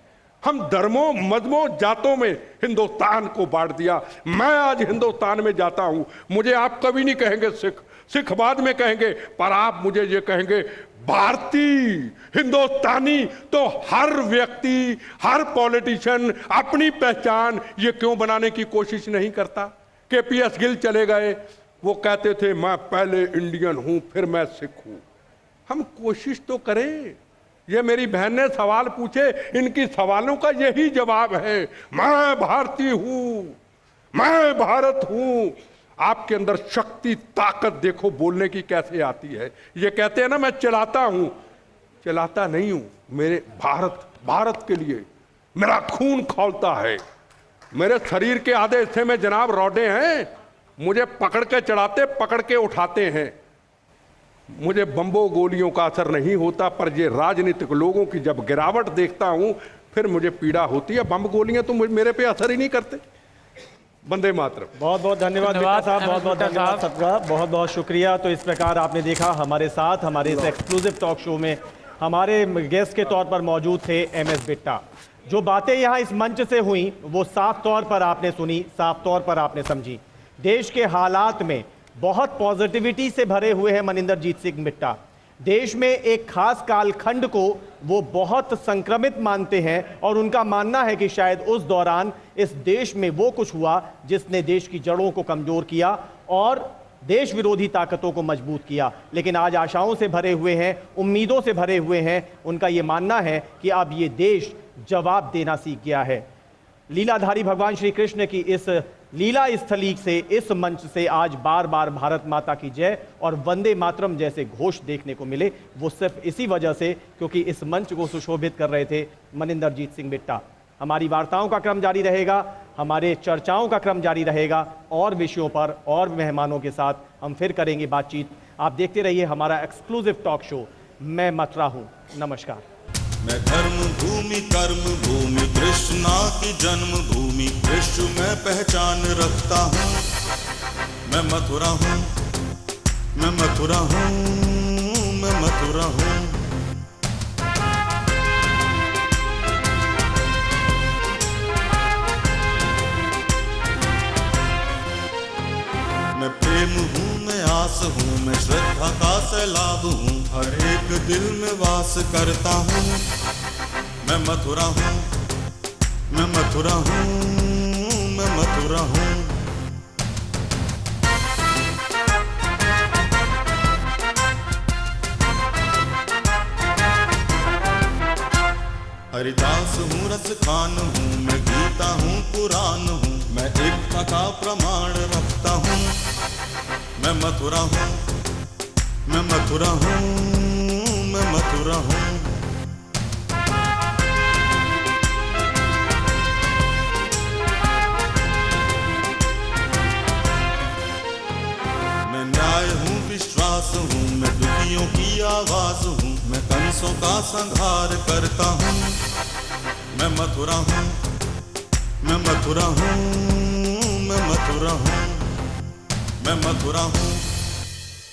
हम धर्मों मजहबों जातों में हिंदुस्तान को बांट दिया। मैं आज हिंदुस्तान में जाता हूं, मुझे आप कभी नहीं कहेंगे सिख, सिख बाद में कहेंगे, पर आप मुझे ये कहेंगे भारतीय, हिंदुस्तानी। तो हर व्यक्ति, हर पॉलिटिशियन अपनी पहचान ये क्यों बनाने की कोशिश नहीं करता? केपीएस गिल चले गए, वो कहते थे मैं पहले इंडियन हूं फिर मैं सिख हूं। हम कोशिश तो करें। ये मेरी बहन ने सवाल पूछे, इनकी सवालों का यही जवाब है, मैं भारतीय हूं, मैं भारत हूं। आपके अंदर शक्ति, ताकत देखो बोलने की कैसे आती है। ये कहते हैं ना मैं चलाता हूं, चलाता नहीं हूं, मेरे भारत, भारत के लिए मेरा खून खौलता है। मेरे शरीर के आधे हिस्से में जनाब रॉडे हैं, मुझे पकड़ के चढ़ाते, पकड़ के उठाते हैं। मुझे बम्बो गोलियों का असर नहीं होता, पर ये राजनीतिक लोगों की जब गिरावट देखता हूं फिर मुझे पीड़ा होती है। बम गोलियां तो मेरे पे असर ही नहीं करते। वंदे मातरम। बहुत बहुत धन्यवाद बिट्टा साहब, बहुत बहुत धन्यवाद सबका, बहुत बहुत शुक्रिया। तो इस प्रकार आपने देखा हमारे साथ हमारे इस एक्सक्लूसिव टॉक शो में हमारे गेस्ट के तौर पर मौजूद थे MS बिट्टा। जो बातें यहाँ इस मंच से हुई वो साफ तौर पर आपने सुनी, साफ तौर पर आपने समझी। देश के हालात में बहुत पॉजिटिविटी से भरे हुए हैं मनिंदरजीत सिंह बिट्टा। देश में एक खास कालखंड को वो बहुत संक्रमित मानते हैं और उनका मानना है कि शायद उस दौरान इस देश में वो कुछ हुआ जिसने देश की जड़ों को कमजोर किया और देश विरोधी ताकतों को मजबूत किया। लेकिन आज आशाओं से भरे हुए हैं, उम्मीदों से भरे हुए हैं। उनका ये मानना है कि अब ये देश जवाब देना सीख गया है। लीलाधारी भगवान श्री कृष्ण की इस लीला स्थली से, इस मंच से आज बार बार भारत माता की जय और वंदे मातरम जैसे घोष देखने को मिले। वो सिर्फ इसी वजह से क्योंकि इस मंच को सुशोभित कर रहे थे मनिंदरजीत सिंह बिट्टा। हमारी वार्ताओं का क्रम जारी रहेगा, हमारे चर्चाओं का क्रम जारी रहेगा और विषयों पर और मेहमानों के साथ हम फिर करेंगे बातचीत। आप देखते रहिए हमारा एक्सक्लूसिव टॉक शो मैं मथुरा हूँ। नमस्कार। मैं धर्म भूमि, कर्म भूमि, कृष्णा की जन्म भूमि, विश्व में पहचान रखता हूँ। मैं मथुरा हूँ, मैं मथुरा हूँ, मैं मथुरा हूँ। मैं प्रेम हूँ, मैं आस हूँ, मैं श्रद्धा का सैलाब हूँ, हर एक दिल में वास करता हूँ। मैं मथुरा हूँ, मैं मथुरा हूँ, मैं मथुरा हूँ। हरिदास हूँ, रस खान हूँ, मैं गीता हूँ, पुराण हूँ, मैं एकता का प्रमाण रखता हूँ। मैं मथुरा हूँ, मैं मथुरा हूँ, मैं मथुरा हूँ। मैं न्याय हूँ, विश्वास हूँ, मैं दुखियों की आवाज हूँ, मैं कंसों का संहार करता हूँ। मैं मथुरा हूँ, मैं मथुरा हूँ, मैं मथुरा हूँ, मैं मथुरा हूँ।